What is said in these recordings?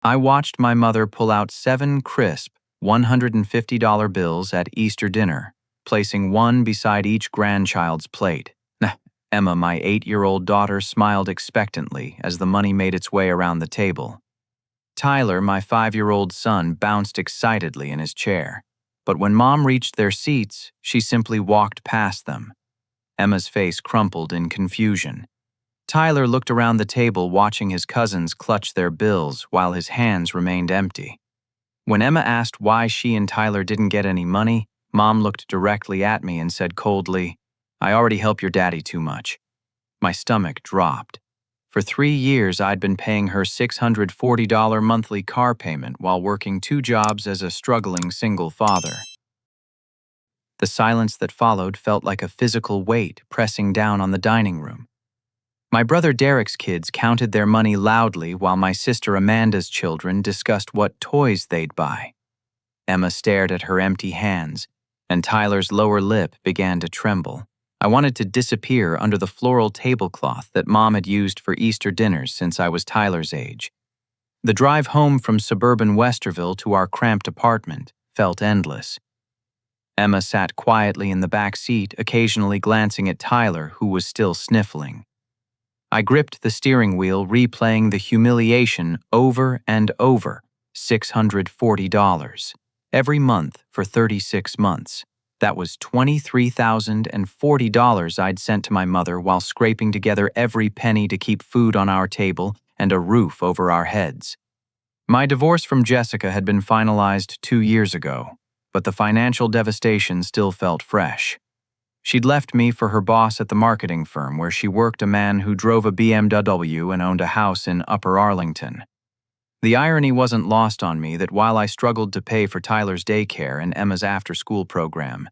I watched my mother pull out 7 crisp $150 bills at Easter dinner, placing one beside each grandchild's plate. Emma, my 8-year-old daughter, smiled expectantly as the money made its way around the table. Tyler, my 5-year-old son, bounced excitedly in his chair. But when Mom reached their seats, she simply walked past them. Emma's face crumpled in confusion. Tyler looked around the table, watching his cousins clutch their bills while his hands remained empty. When Emma asked why she and Tyler didn't get any money, Mom looked directly at me and said coldly, "I already help your daddy too much." My stomach dropped. For 3 years, I'd been paying her $640 monthly car payment while working 2 jobs as a struggling single father. The silence that followed felt like a physical weight pressing down on the dining room. My brother Derek's kids counted their money loudly while my sister Amanda's children discussed what toys they'd buy. Emma stared at her empty hands, and Tyler's lower lip began to tremble. I wanted to disappear under the floral tablecloth that Mom had used for Easter dinners since I was Tyler's age. The drive home from suburban Westerville to our cramped apartment felt endless. Emma sat quietly in the back seat, occasionally glancing at Tyler, who was still sniffling. I gripped the steering wheel, replaying the humiliation over and over. $640. Every month for 36 months. That was $23,040 I'd sent to my mother while scraping together every penny to keep food on our table and a roof over our heads. My divorce from Jessica had been finalized 2 years ago, but the financial devastation still felt fresh. She'd left me for her boss at the marketing firm where she worked, a man who drove a BMW and owned a house in Upper Arlington. The irony wasn't lost on me that while I struggled to pay for Tyler's daycare and Emma's after-school program,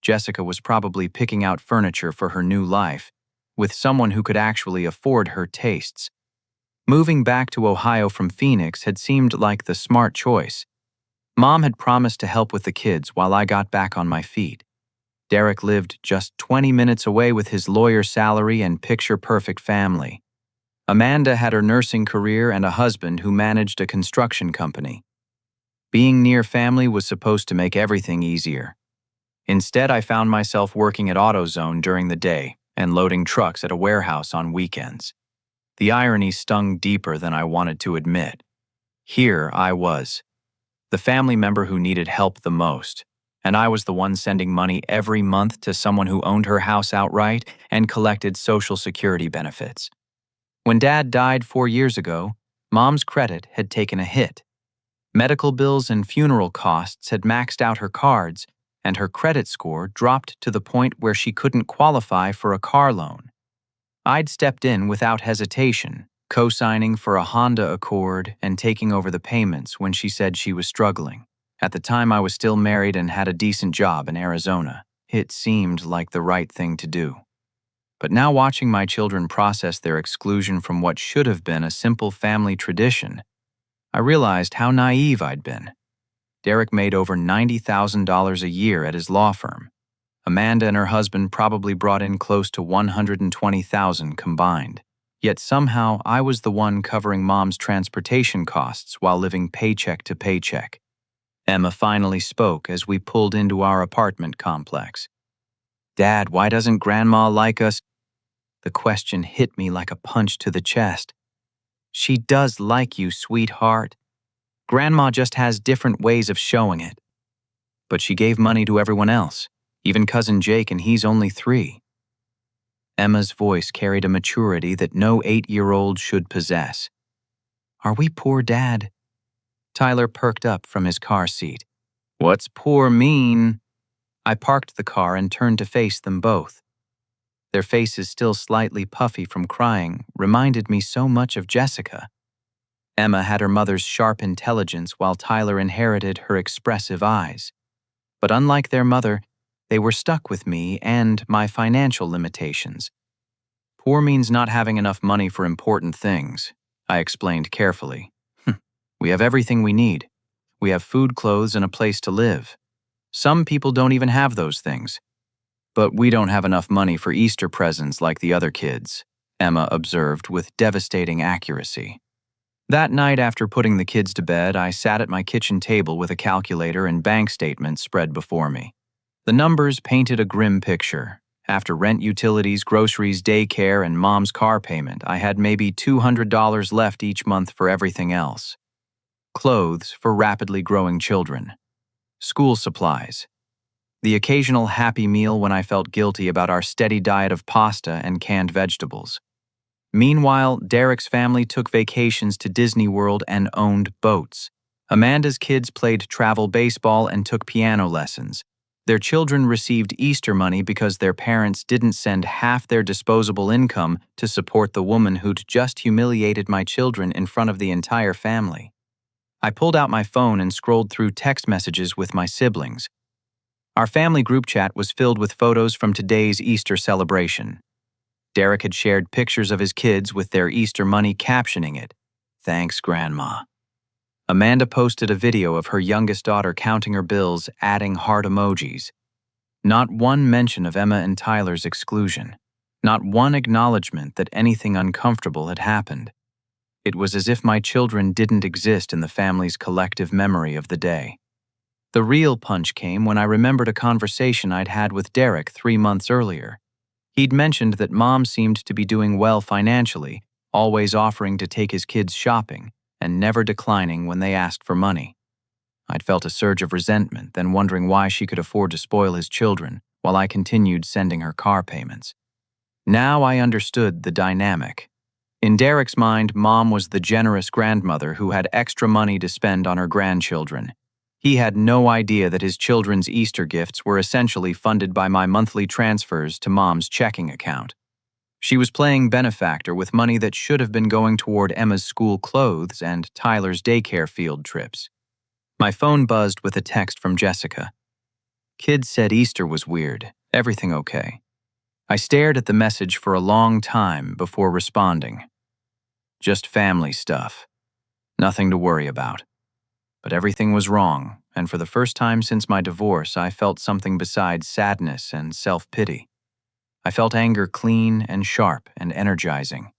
Jessica was probably picking out furniture for her new life, with someone who could actually afford her tastes. Moving back to Ohio from Phoenix had seemed like the smart choice. Mom had promised to help with the kids while I got back on my feet. Derek lived just 20 minutes away with his lawyer salary and picture-perfect family. Amanda had her nursing career and a husband who managed a construction company. Being near family was supposed to make everything easier. Instead, I found myself working at AutoZone during the day and loading trucks at a warehouse on weekends. The irony stung deeper than I wanted to admit. Here I was, the family member who needed help the most, and I was the one sending money every month to someone who owned her house outright and collected Social Security benefits. When Dad died 4 years ago, Mom's credit had taken a hit. Medical bills and funeral costs had maxed out her cards, and her credit score dropped to the point where she couldn't qualify for a car loan. I'd stepped in without hesitation, co-signing for a Honda Accord and taking over the payments when she said she was struggling. At the time, I was still married and had a decent job in Arizona. It seemed like the right thing to do. But now, watching my children process their exclusion from what should have been a simple family tradition, I realized how naive I'd been. Derek made over $90,000 a year at his law firm. Amanda and her husband probably brought in close to $120,000 combined. Yet somehow, I was the one covering Mom's transportation costs while living paycheck to paycheck. Emma finally spoke as we pulled into our apartment complex. "Dad, why doesn't Grandma like us?" The question hit me like a punch to the chest. "She does like you, sweetheart. Grandma just has different ways of showing it. But she gave money to everyone else, even Cousin Jake, and he's only 3. Emma's voice carried a maturity that no 8-year-old should possess. "Are we poor, Dad?" Tyler perked up from his car seat. "What's poor mean?" I parked the car and turned to face them both. Their faces, still slightly puffy from crying, reminded me so much of Jessica. Emma had her mother's sharp intelligence while Tyler inherited her expressive eyes. But unlike their mother, they were stuck with me and my financial limitations. "Poor means not having enough money for important things," I explained carefully. "We have everything we need. We have food, clothes, and a place to live. Some people don't even have those things. But we don't have enough money for Easter presents like the other kids," Emma observed with devastating accuracy. That night after putting the kids to bed, I sat at my kitchen table with a calculator and bank statements spread before me. The numbers painted a grim picture. After rent, utilities, groceries, daycare, and mom's car payment, I had maybe $200 left each month for everything else. Clothes for rapidly growing children. School supplies. The occasional happy meal when I felt guilty about our steady diet of pasta and canned vegetables. Meanwhile, Derek's family took vacations to Disney World and owned boats. Amanda's kids played travel baseball and took piano lessons. Their children received Easter money because their parents didn't send half their disposable income to support the woman who'd just humiliated my children in front of the entire family. I pulled out my phone and scrolled through text messages with my siblings. Our family group chat was filled with photos from today's Easter celebration. Derek had shared pictures of his kids with their Easter money captioning it, "Thanks, Grandma." Amanda posted a video of her youngest daughter counting her bills, adding heart emojis. Not one mention of Emma and Tyler's exclusion. Not one acknowledgement that anything uncomfortable had happened. It was as if my children didn't exist in the family's collective memory of the day. The real punch came when I remembered a conversation I'd had with Derek 3 months earlier. He'd mentioned that Mom seemed to be doing well financially, always offering to take his kids shopping, and never declining when they asked for money. I'd felt a surge of resentment, then wondering why she could afford to spoil his children while I continued sending her car payments. Now I understood the dynamic. In Derek's mind, Mom was the generous grandmother who had extra money to spend on her grandchildren. He had no idea that his children's Easter gifts were essentially funded by my monthly transfers to Mom's checking account. She was playing benefactor with money that should have been going toward Emma's school clothes and Tyler's daycare field trips. My phone buzzed with a text from Jessica. "Kids said Easter was weird. Everything okay?" I stared at the message for a long time before responding. "Just family stuff. Nothing to worry about." But everything was wrong, and for the first time since my divorce, I felt something besides sadness and self-pity. I felt anger clean and sharp and energizing.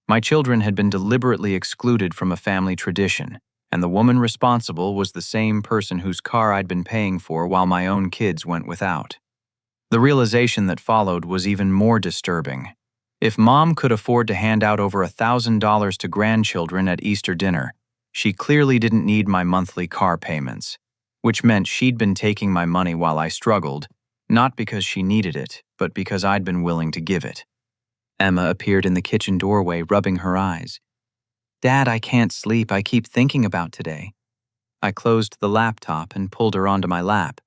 My children had been deliberately excluded from a family tradition, and the woman responsible was the same person whose car I'd been paying for while my own kids went without. The realization that followed was even more disturbing. If Mom could afford to hand out over $1,000 to grandchildren at Easter dinner, she clearly didn't need my monthly car payments, which meant she'd been taking my money while I struggled, not because she needed it, but because I'd been willing to give it. Emma appeared in the kitchen doorway, rubbing her eyes. "Dad, I can't sleep. I keep thinking about today." I closed the laptop and pulled her onto my lap.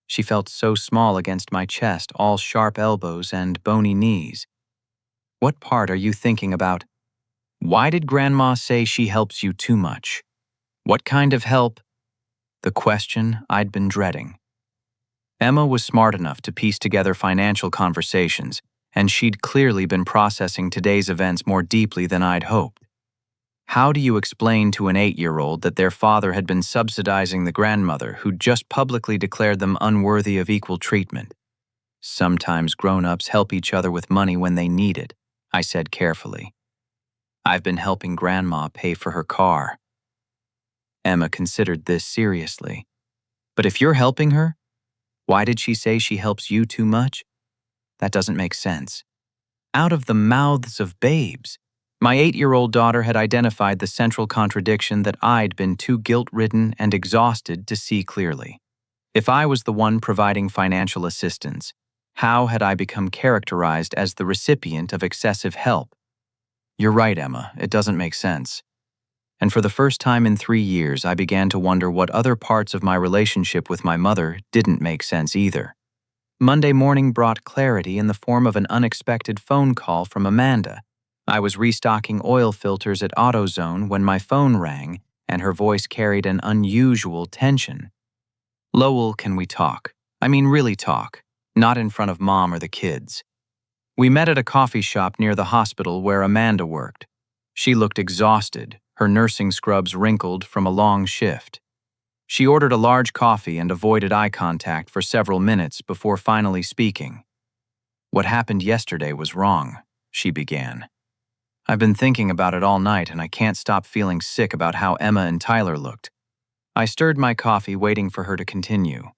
She felt so small against my chest, all sharp elbows and bony knees. "What part are you thinking about?" "Why did Grandma say she helps you too much? What kind of help?" The question I'd been dreading. Emma was smart enough to piece together financial conversations, and she'd clearly been processing today's events more deeply than I'd hoped. How do you explain to an 8-year-old that their father had been subsidizing the grandmother who'd just publicly declared them unworthy of equal treatment? "Sometimes grown-ups help each other with money when they need it," I said carefully. "I've been helping Grandma pay for her car." Emma considered this seriously. "But if you're helping her, why did she say she helps you too much? That doesn't make sense." Out of the mouths of babes, my 8-year-old daughter had identified the central contradiction that I'd been too guilt-ridden and exhausted to see clearly. If I was the one providing financial assistance, how had I become characterized as the recipient of excessive help? "You're right, Emma, it doesn't make sense." And for the first time in 3 years, I began to wonder what other parts of my relationship with my mother didn't make sense either. Monday morning brought clarity in the form of an unexpected phone call from Amanda. I was restocking oil filters at AutoZone when my phone rang, and her voice carried an unusual tension. "Lowell, can we talk? I mean really talk, not in front of Mom or the kids." We met at a coffee shop near the hospital where Amanda worked. She looked exhausted, her nursing scrubs wrinkled from a long shift. She ordered a large coffee and avoided eye contact for several minutes before finally speaking. "What happened yesterday was wrong," she began. I've been thinking about it all night and I can't stop feeling sick about how Emma and Tyler looked. I stirred my coffee, waiting for her to continue.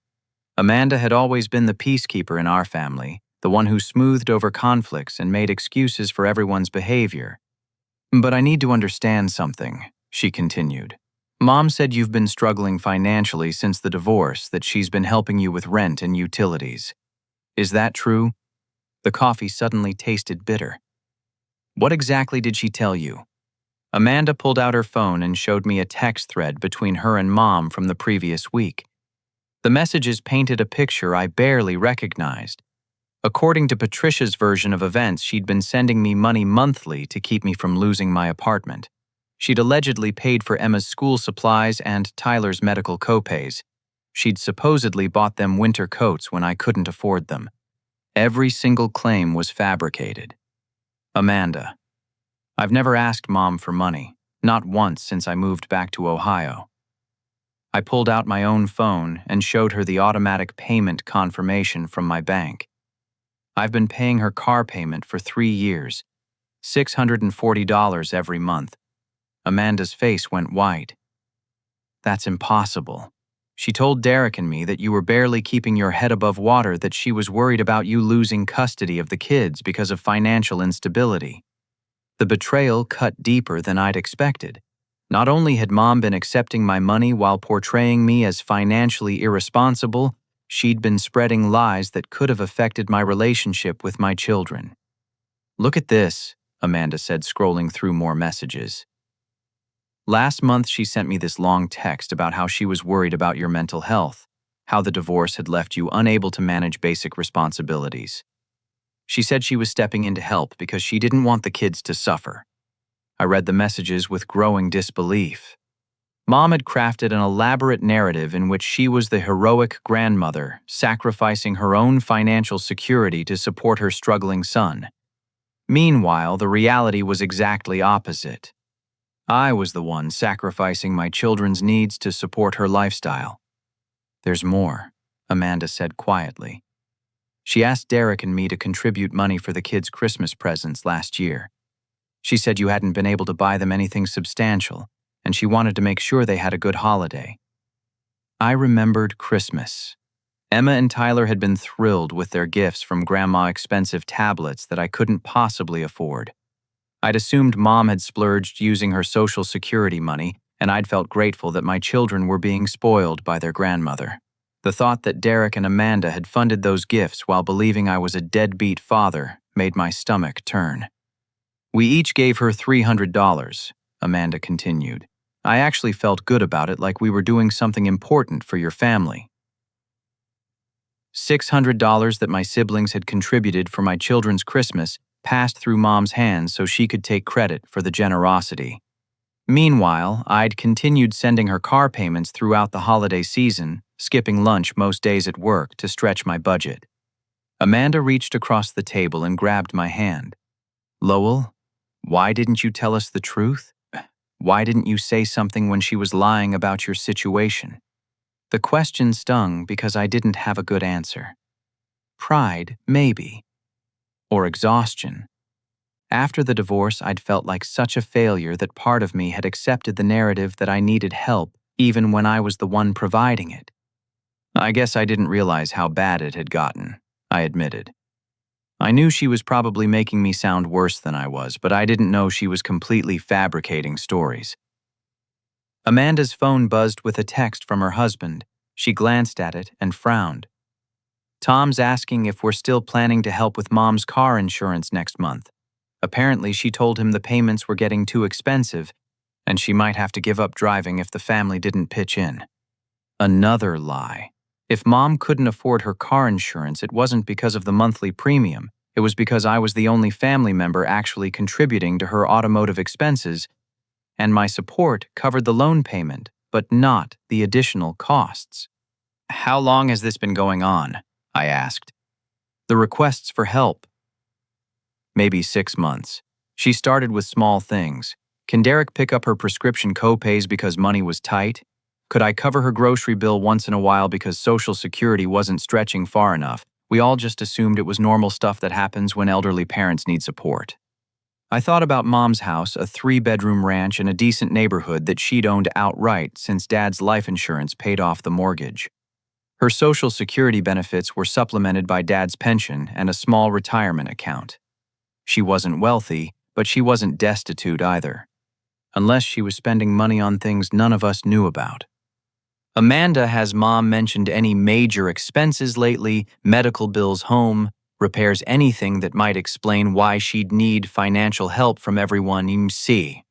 Amanda had always been the peacekeeper in our family, the one who smoothed over conflicts and made excuses for everyone's behavior. But I need to understand something, she continued. Mom said you've been struggling financially since the divorce, that she's been helping you with rent and utilities. Is that true? The coffee suddenly tasted bitter. What exactly did she tell you? Amanda pulled out her phone and showed me a text thread between her and Mom from the previous week. The messages painted a picture I barely recognized. According to Patricia's version of events, she'd been sending me money monthly to keep me from losing my apartment. She'd allegedly paid for Emma's school supplies and Tyler's medical copays. She'd supposedly bought them winter coats when I couldn't afford them. Every single claim was fabricated. Amanda. I've never asked Mom for money, not once since I moved back to Ohio. I pulled out my own phone and showed her the automatic payment confirmation from my bank. I've been paying her car payment for 3 years, $640 every month. Amanda's face went white. That's impossible. She told Derek and me that you were barely keeping your head above water, that she was worried about you losing custody of the kids because of financial instability. The betrayal cut deeper than I'd expected. Not only had Mom been accepting my money while portraying me as financially irresponsible, she'd been spreading lies that could have affected my relationship with my children. Look at this, Amanda said, scrolling through more messages. Last month, she sent me this long text about how she was worried about your mental health, how the divorce had left you unable to manage basic responsibilities. She said she was stepping in to help because she didn't want the kids to suffer. I read the messages with growing disbelief. Mom had crafted an elaborate narrative in which she was the heroic grandmother, sacrificing her own financial security to support her struggling son. Meanwhile, the reality was exactly opposite. I was the one sacrificing my children's needs to support her lifestyle. There's more, Amanda said quietly. She asked Derek and me to contribute money for the kids' Christmas presents last year. She said you hadn't been able to buy them anything substantial, and she wanted to make sure they had a good holiday. I remembered Christmas. Emma and Tyler had been thrilled with their gifts from Grandma, expensive tablets that I couldn't possibly afford. I'd assumed Mom had splurged using her Social Security money, and I'd felt grateful that my children were being spoiled by their grandmother. The thought that Derek and Amanda had funded those gifts while believing I was a deadbeat father made my stomach turn. We each gave her $300, Amanda continued. I actually felt good about it, like we were doing something important for your family. $600 that my siblings had contributed for my children's Christmas passed through Mom's hands so she could take credit for the generosity. Meanwhile, I'd continued sending her car payments throughout the holiday season, skipping lunch most days at work to stretch my budget. Amanda reached across the table and grabbed my hand. Lowell, why didn't you tell us the truth? Why didn't you say something when she was lying about your situation? The question stung because I didn't have a good answer. Pride, maybe. Or exhaustion. After the divorce, I'd felt like such a failure that part of me had accepted the narrative that I needed help even when I was the one providing it. I guess I didn't realize how bad it had gotten, I admitted. I knew she was probably making me sound worse than I was, but I didn't know she was completely fabricating stories. Amanda's phone buzzed with a text from her husband. She glanced at it and frowned. Tom's asking if we're still planning to help with Mom's car insurance next month. Apparently, she told him the payments were getting too expensive, and she might have to give up driving if the family didn't pitch in. Another lie. If Mom couldn't afford her car insurance, it wasn't because of the monthly premium. It was because I was the only family member actually contributing to her automotive expenses, and my support covered the loan payment, but not the additional costs. How long has this been going on? I asked. The requests for help. Maybe 6 months. She started with small things. Can Derek pick up her prescription copays because money was tight? Could I cover her grocery bill once in a while because Social Security wasn't stretching far enough? We all just assumed it was normal stuff that happens when elderly parents need support. I thought about Mom's house, a 3-bedroom ranch in a decent neighborhood that she'd owned outright since Dad's life insurance paid off the mortgage. Her Social Security benefits were supplemented by Dad's pension and a small retirement account. She wasn't wealthy, but she wasn't destitute either. Unless she was spending money on things none of us knew about. Amanda, has Mom mentioned any major expenses lately, medical bills, home repairs, anything that might explain why she'd need financial help from everyone you see?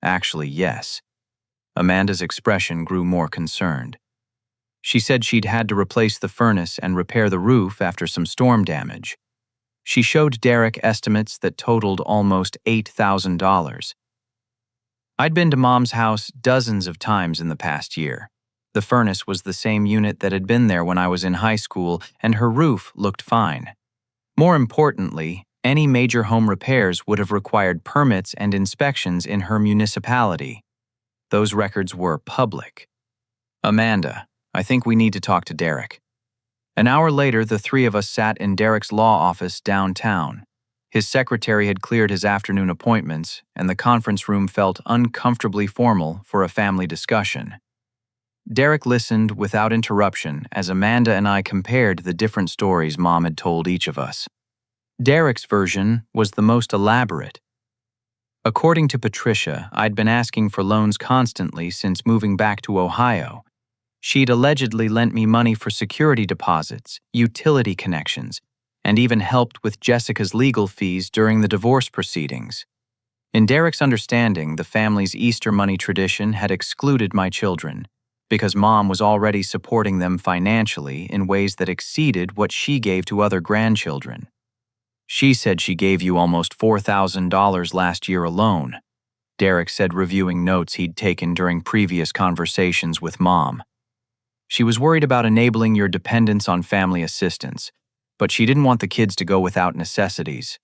Actually, yes. Amanda's expression grew more concerned. She said she'd had to replace the furnace and repair the roof after some storm damage. She showed Derek estimates that totaled almost $8,000. I'd been to Mom's house dozens of times in the past year. The furnace was the same unit that had been there when I was in high school, and her roof looked fine. More importantly, any major home repairs would have required permits and inspections in her municipality. Those records were public. Amanda, I think we need to talk to Derek. An hour later, the three of us sat in Derek's law office downtown. His secretary had cleared his afternoon appointments, and the conference room felt uncomfortably formal for a family discussion. Derek listened without interruption as Amanda and I compared the different stories Mom had told each of us. Derek's version was the most elaborate. According to Patricia, I'd been asking for loans constantly since moving back to Ohio. She'd allegedly lent me money for security deposits, utility connections, and even helped with Jessica's legal fees during the divorce proceedings. In Derek's understanding, the family's Easter money tradition had excluded my children, because Mom was already supporting them financially in ways that exceeded what she gave to other grandchildren. She said she gave you almost $4,000 last year alone, Derek said, reviewing notes he'd taken during previous conversations with Mom. She was worried about enabling your dependence on family assistance, but she didn't want the kids to go without necessities.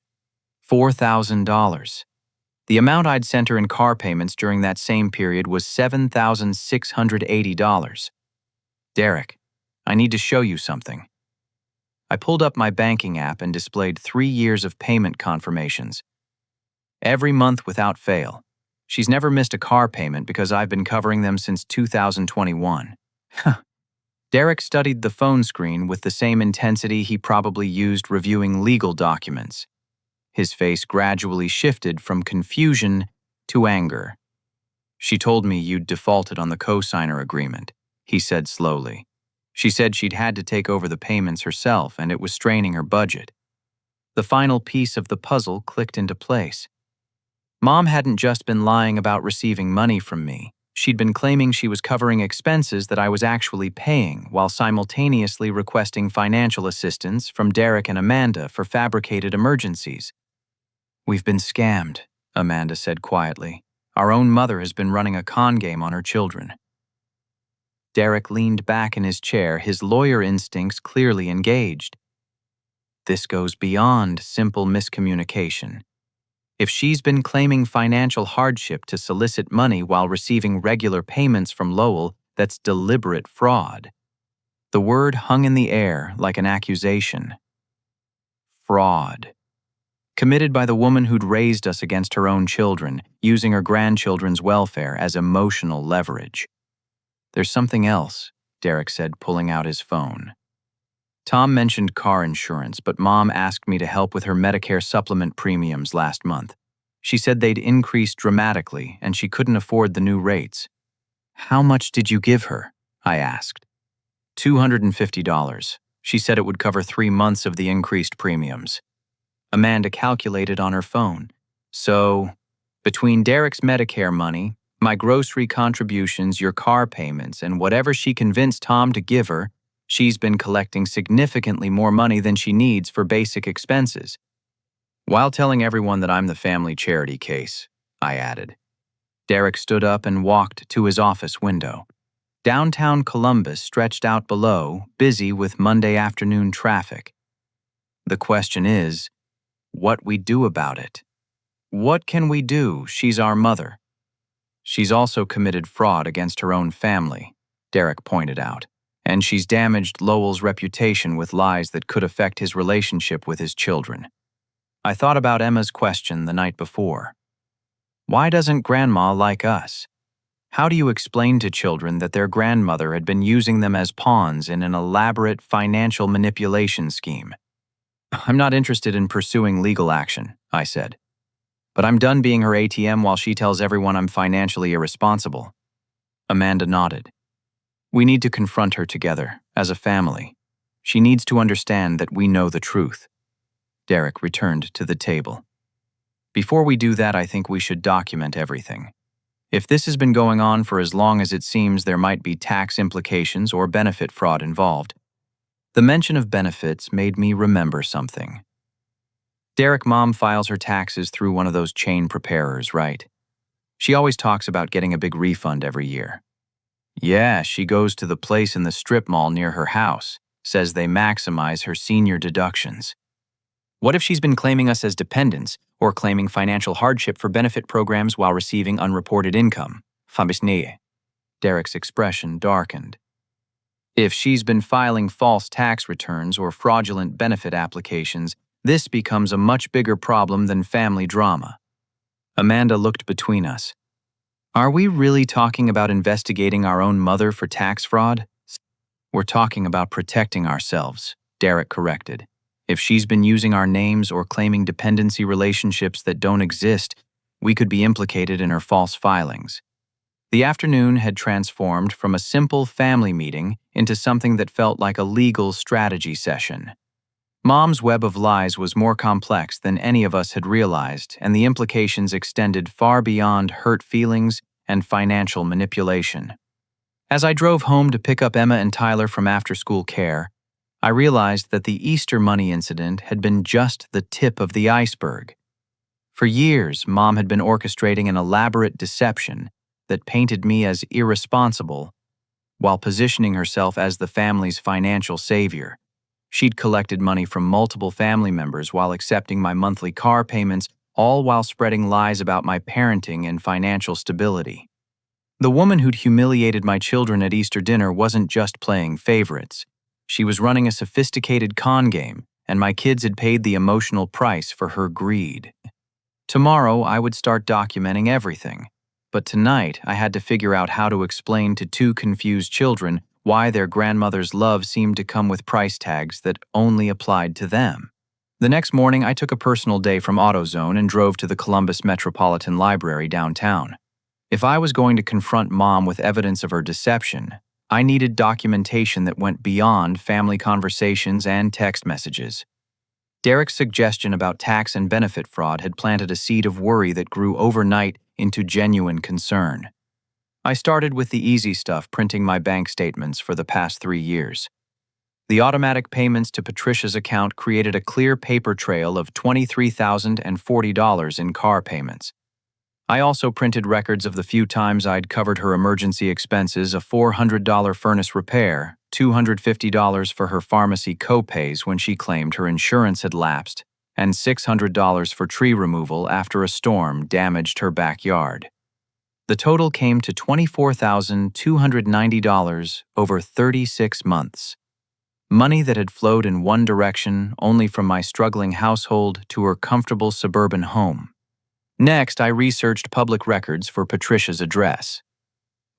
$4,000. The amount I'd sent her in car payments during that same period was $7,680. Derek, I need to show you something. I pulled up my banking app and displayed 3 years of payment confirmations. Every month without fail. She's never missed a car payment because I've been covering them since 2021. Derek studied the phone screen with the same intensity he probably used reviewing legal documents. His face gradually shifted from confusion to anger. She told me you'd defaulted on the co-signer agreement, he said slowly. She said she'd had to take over the payments herself and it was straining her budget. The final piece of the puzzle clicked into place. Mom hadn't just been lying about receiving money from me. She'd been claiming she was covering expenses that I was actually paying while simultaneously requesting financial assistance from Derek and Amanda for fabricated emergencies. We've been scammed, Amanda said quietly. Our own mother has been running a con game on her children. Derek leaned back in his chair, his lawyer instincts clearly engaged. This goes beyond simple miscommunication. If she's been claiming financial hardship to solicit money while receiving regular payments from Lowell, that's deliberate fraud. The word hung in the air like an accusation. Fraud. Committed by the woman who'd raised us against her own children, using her grandchildren's welfare as emotional leverage. There's something else, Derek said, pulling out his phone. Tom mentioned car insurance, but Mom asked me to help with her Medicare supplement premiums last month. She said they'd increased dramatically and she couldn't afford the new rates. How much did you give her? I asked. $250. She said it would cover 3 months of the increased premiums. Amanda calculated on her phone. So, between Derek's Medicare money, my grocery contributions, your car payments, and whatever she convinced Tom to give her, she's been collecting significantly more money than she needs for basic expenses. While telling everyone that I'm the family charity case, I added. Derek stood up and walked to his office window. Downtown Columbus stretched out below, busy with Monday afternoon traffic. The question is, what we do about it? What can we do? She's our mother. She's also committed fraud against her own family, Derek pointed out, and she's damaged Lowell's reputation with lies that could affect his relationship with his children. I thought about Emma's question the night before. Why doesn't Grandma like us? How do you explain to children that their grandmother had been using them as pawns in an elaborate financial manipulation scheme? I'm not interested in pursuing legal action, I said. But I'm done being her ATM while she tells everyone I'm financially irresponsible. Amanda nodded. We need to confront her together, as a family. She needs to understand that we know the truth. Derek returned to the table. Before we do that, I think we should document everything. If this has been going on for as long as it seems, there might be tax implications or benefit fraud involved. The mention of benefits made me remember something. Derek, Mom files her taxes through one of those chain preparers, right? She always talks about getting a big refund every year. Yeah, she goes to the place in the strip mall near her house, says they maximize her senior deductions. What if she's been claiming us as dependents or claiming financial hardship for benefit programs while receiving unreported income? Derek's expression darkened. If she's been filing false tax returns or fraudulent benefit applications, this becomes a much bigger problem than family drama. Amanda looked between us. Are we really talking about investigating our own mother for tax fraud? We're talking about protecting ourselves, Derek corrected. If she's been using our names or claiming dependency relationships that don't exist, we could be implicated in her false filings. The afternoon had transformed from a simple family meeting into something that felt like a legal strategy session. Mom's web of lies was more complex than any of us had realized, and the implications extended far beyond hurt feelings and financial manipulation. As I drove home to pick up Emma and Tyler from after-school care, I realized that the Easter money incident had been just the tip of the iceberg. For years, Mom had been orchestrating an elaborate deception that painted me as irresponsible while positioning herself as the family's financial savior. She'd collected money from multiple family members while accepting my monthly car payments, all while spreading lies about my parenting and financial stability. The woman who'd humiliated my children at Easter dinner wasn't just playing favorites. She was running a sophisticated con game, and my kids had paid the emotional price for her greed. Tomorrow, I would start documenting everything. But tonight, I had to figure out how to explain to two confused children why their grandmother's love seemed to come with price tags that only applied to them. The next morning, I took a personal day from AutoZone and drove to the Columbus Metropolitan Library downtown. If I was going to confront Mom with evidence of her deception, I needed documentation that went beyond family conversations and text messages. Derek's suggestion about tax and benefit fraud had planted a seed of worry that grew overnight into genuine concern. I started with the easy stuff, printing my bank statements for the past 3 years. The automatic payments to Patricia's account created a clear paper trail of $23,040 in car payments. I also printed records of the few times I'd covered her emergency expenses: a $400 furnace repair, $250 for her pharmacy co-pays when she claimed her insurance had lapsed, and $600 for tree removal after a storm damaged her backyard. The total came to $24,290 over 36 months. Money that had flowed in one direction, only from my struggling household to her comfortable suburban home. Next, I researched public records for Patricia's address.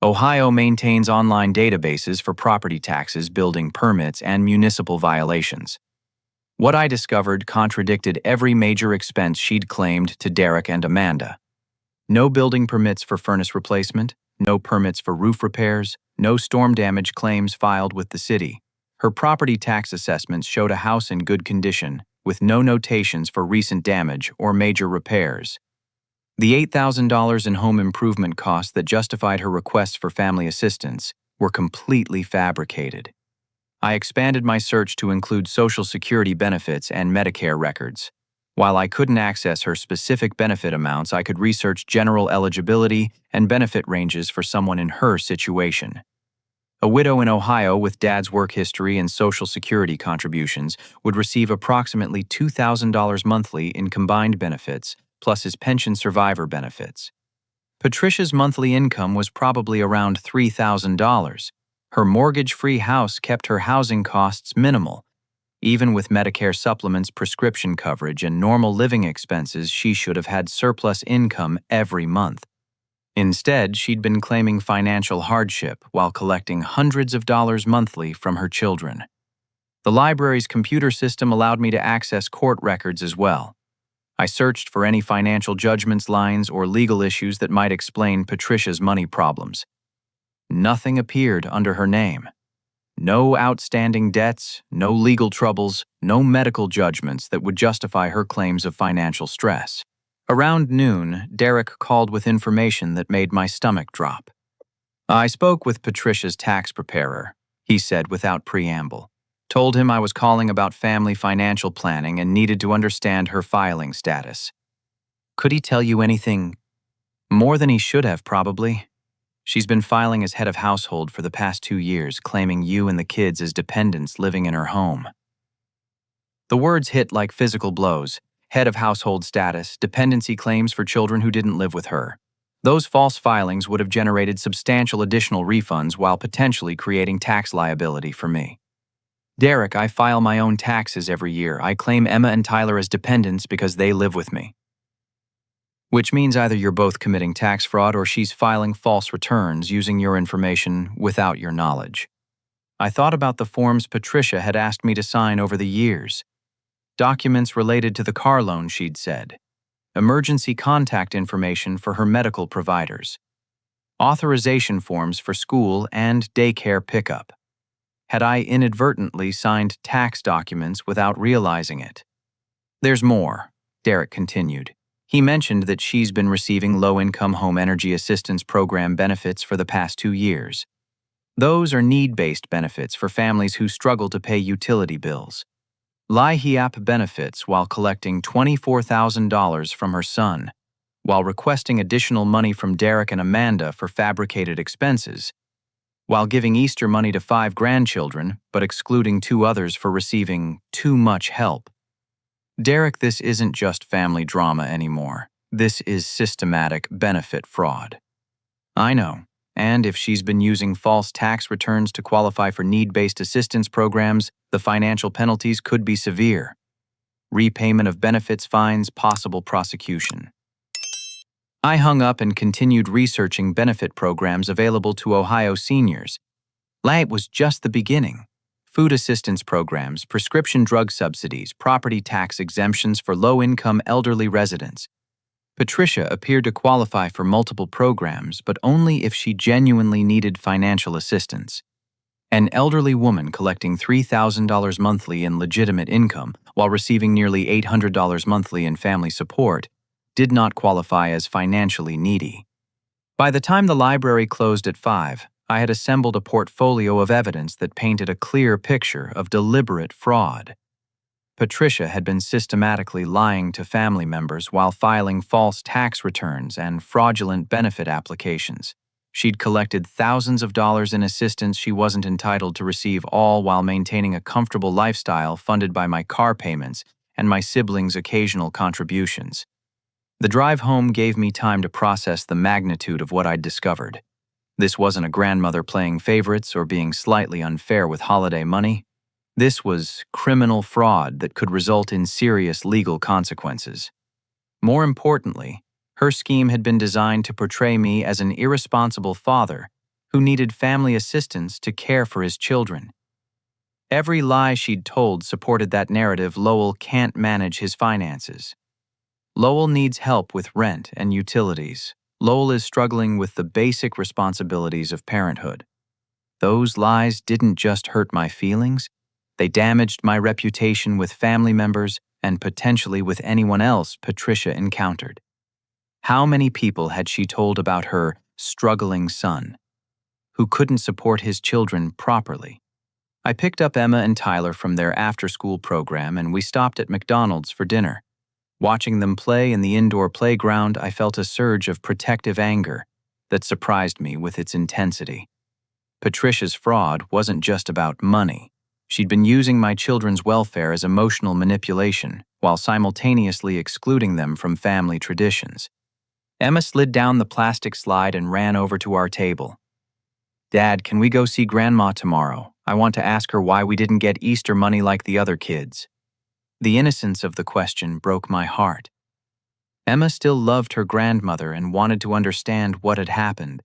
Ohio maintains online databases for property taxes, building permits, and municipal violations. What I discovered contradicted every major expense she'd claimed to Derek and Amanda. No building permits for furnace replacement, no permits for roof repairs, no storm damage claims filed with the city. Her property tax assessments showed a house in good condition, with no notations for recent damage or major repairs. The $8,000 in home improvement costs that justified her requests for family assistance were completely fabricated. I expanded my search to include Social Security benefits and Medicare records. While I couldn't access her specific benefit amounts, I could research general eligibility and benefit ranges for someone in her situation. A widow in Ohio with Dad's work history and Social Security contributions would receive approximately $2,000 monthly in combined benefits, plus his pension survivor benefits. Patricia's monthly income was probably around $3,000. Her mortgage-free house kept her housing costs minimal. Even with Medicare supplements, prescription coverage, and normal living expenses, she should have had surplus income every month. Instead, she'd been claiming financial hardship while collecting hundreds of dollars monthly from her children. The library's computer system allowed me to access court records as well. I searched for any financial judgments, lines, or legal issues that might explain Patricia's money problems. Nothing appeared under her name. No outstanding debts, no legal troubles, no medical judgments that would justify her claims of financial stress. Around noon, Derek called with information that made my stomach drop. "I spoke with Patricia's tax preparer," he said without preamble. "Told him I was calling about family financial planning and needed to understand her filing status." "Could he tell you anything?" "More than he should have, probably. She's been filing as head of household for the past 2 years, claiming you and the kids as dependents living in her home." The words hit like physical blows. Head of household status, dependency claims for children who didn't live with her. Those false filings would have generated substantial additional refunds while potentially creating tax liability for me. "Derek, I file my own taxes every year. I claim Emma and Tyler as dependents because they live with me." "Which means either you're both committing tax fraud or she's filing false returns using your information without your knowledge." I thought about the forms Patricia had asked me to sign over the years. Documents related to the car loan, she'd said. Emergency contact information for her medical providers. Authorization forms for school and daycare pickup. Had I inadvertently signed tax documents without realizing it? "There's more," Derek continued. He mentioned that she's been receiving low-income home energy assistance program benefits for the past 2 years. Those are need-based benefits for families who struggle to pay utility bills. LIHEAP benefits while collecting $24,000 from her son, while requesting additional money from Derek and Amanda for fabricated expenses, while giving Easter money to 5 grandchildren, but excluding 2 others for receiving too much help. "Derek, this isn't just family drama anymore. This is systematic benefit fraud." "I know, and if she's been using false tax returns to qualify for need-based assistance programs, the financial penalties could be severe. Repayment of benefits, fines, possible prosecution." I hung up and continued researching benefit programs available to Ohio seniors. It was just the beginning. Food assistance programs, prescription drug subsidies, property tax exemptions for low-income elderly residents. Patricia appeared to qualify for multiple programs, but only if she genuinely needed financial assistance. An elderly woman collecting $3,000 monthly in legitimate income while receiving nearly $800 monthly in family support did not qualify as financially needy. By the time the library closed at 5, I had assembled a portfolio of evidence that painted a clear picture of deliberate fraud. Patricia had been systematically lying to family members while filing false tax returns and fraudulent benefit applications. She'd collected thousands of dollars in assistance she wasn't entitled to receive, all while maintaining a comfortable lifestyle funded by my car payments and my siblings' occasional contributions. The drive home gave me time to process the magnitude of what I'd discovered. This wasn't a grandmother playing favorites or being slightly unfair with holiday money. This was criminal fraud that could result in serious legal consequences. More importantly, her scheme had been designed to portray me as an irresponsible father who needed family assistance to care for his children. Every lie she'd told supported that narrative. Lowell can't manage his finances. Lowell needs help with rent and utilities. Lowell is struggling with the basic responsibilities of parenthood. Those lies didn't just hurt my feelings, they damaged my reputation with family members and potentially with anyone else Patricia encountered. How many people had she told about her struggling son, who couldn't support his children properly? I picked up Emma and Tyler from their after-school program and we stopped at McDonald's for dinner. Watching them play in the indoor playground, I felt a surge of protective anger that surprised me with its intensity. Patricia's fraud wasn't just about money. She'd been using my children's welfare as emotional manipulation while simultaneously excluding them from family traditions. Emma slid down the plastic slide and ran over to our table. "Dad, can we go see Grandma tomorrow? I want to ask her why we didn't get Easter money like the other kids." The innocence of the question broke my heart. Emma still loved her grandmother and wanted to understand what had happened.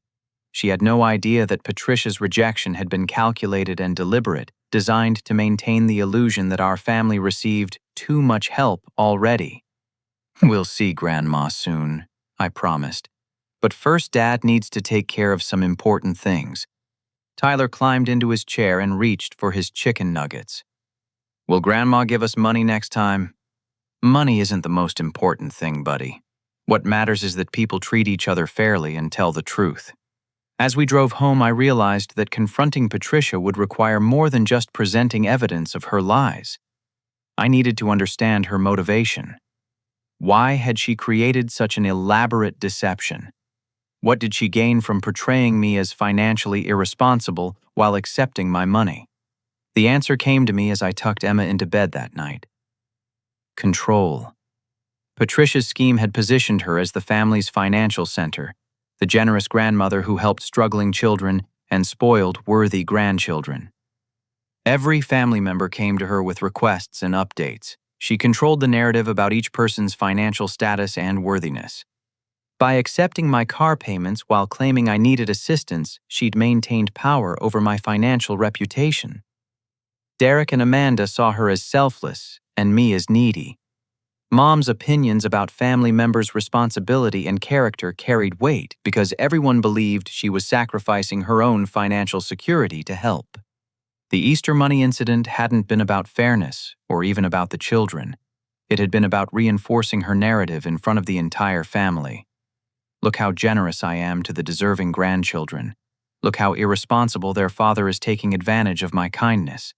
She had no idea that Patricia's rejection had been calculated and deliberate, designed to maintain the illusion that our family received too much help already. "We'll see Grandma soon," I promised. "But first, Dad needs to take care of some important things." Tyler climbed into his chair and reached for his chicken nuggets. "Will Grandma give us money next time?" "Money isn't the most important thing, buddy. What matters is that people treat each other fairly and tell the truth." As we drove home, I realized that confronting Patricia would require more than just presenting evidence of her lies. I needed to understand her motivation. Why had she created such an elaborate deception? What did she gain from portraying me as financially irresponsible while accepting my money? The answer came to me as I tucked Emma into bed that night. Control. Patricia's scheme had positioned her as the family's financial center, the generous grandmother who helped struggling children and spoiled worthy grandchildren. Every family member came to her with requests and updates. She controlled the narrative about each person's financial status and worthiness. By accepting my car payments while claiming I needed assistance, she'd maintained power over my financial reputation. Derek and Amanda saw her as selfless and me as needy. Mom's opinions about family members' responsibility and character carried weight because everyone believed she was sacrificing her own financial security to help. The Easter money incident hadn't been about fairness or even about the children. It had been about reinforcing her narrative in front of the entire family. "Look how generous I am to the deserving grandchildren. Look how irresponsible their father is taking advantage of my kindness."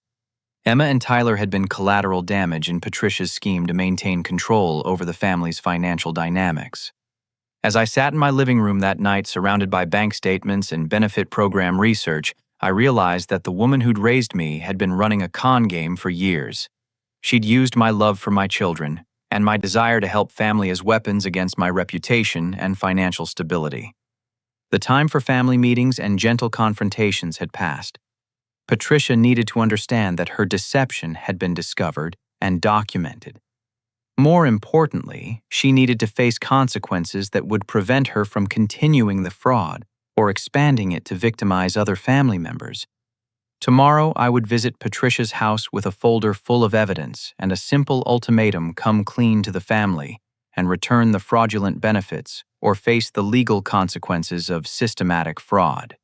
Emma and Tyler had been collateral damage in Patricia's scheme to maintain control over the family's financial dynamics. As I sat in my living room that night, surrounded by bank statements and benefit program research, I realized that the woman who'd raised me had been running a con game for years. She'd used my love for my children and my desire to help family as weapons against my reputation and financial stability. The time for family meetings and gentle confrontations had passed. Patricia needed to understand that her deception had been discovered and documented. More importantly, she needed to face consequences that would prevent her from continuing the fraud or expanding it to victimize other family members. Tomorrow, I would visit Patricia's house with a folder full of evidence and a simple ultimatum: come clean to the family and return the fraudulent benefits or face the legal consequences of systematic fraud.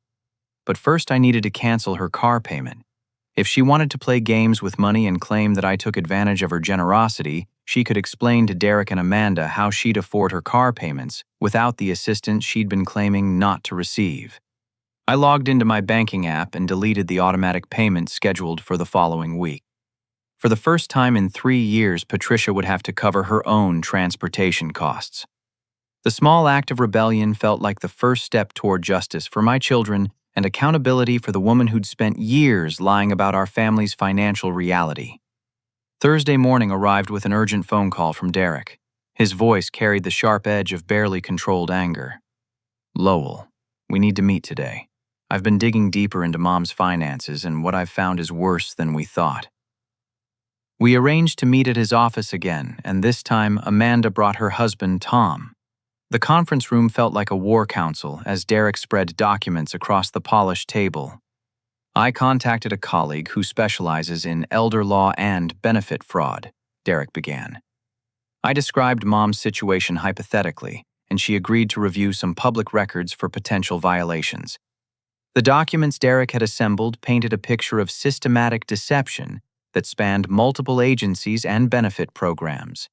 But first, I needed to cancel her car payment. If she wanted to play games with money and claim that I took advantage of her generosity, she could explain to Derek and Amanda how she'd afford her car payments without the assistance she'd been claiming not to receive. I logged into my banking app and deleted the automatic payment scheduled for the following week. For the first time in 3 years, Patricia would have to cover her own transportation costs. The small act of rebellion felt like the first step toward justice for my children and accountability for the woman who'd spent years lying about our family's financial reality. Thursday morning arrived with an urgent phone call from Derek. His voice carried the sharp edge of barely controlled anger. "Lowell, we need to meet today. I've been digging deeper into Mom's finances, and what I've found is worse than we thought." We arranged to meet at his office again, and this time Amanda brought her husband, Tom. The conference room felt like a war council as Derek spread documents across the polished table. "I contacted a colleague who specializes in elder law and benefit fraud," Derek began. I described Mom's situation hypothetically, and she agreed to review some public records for potential violations. The documents Derek had assembled painted a picture of systematic deception that spanned multiple agencies and benefit programs.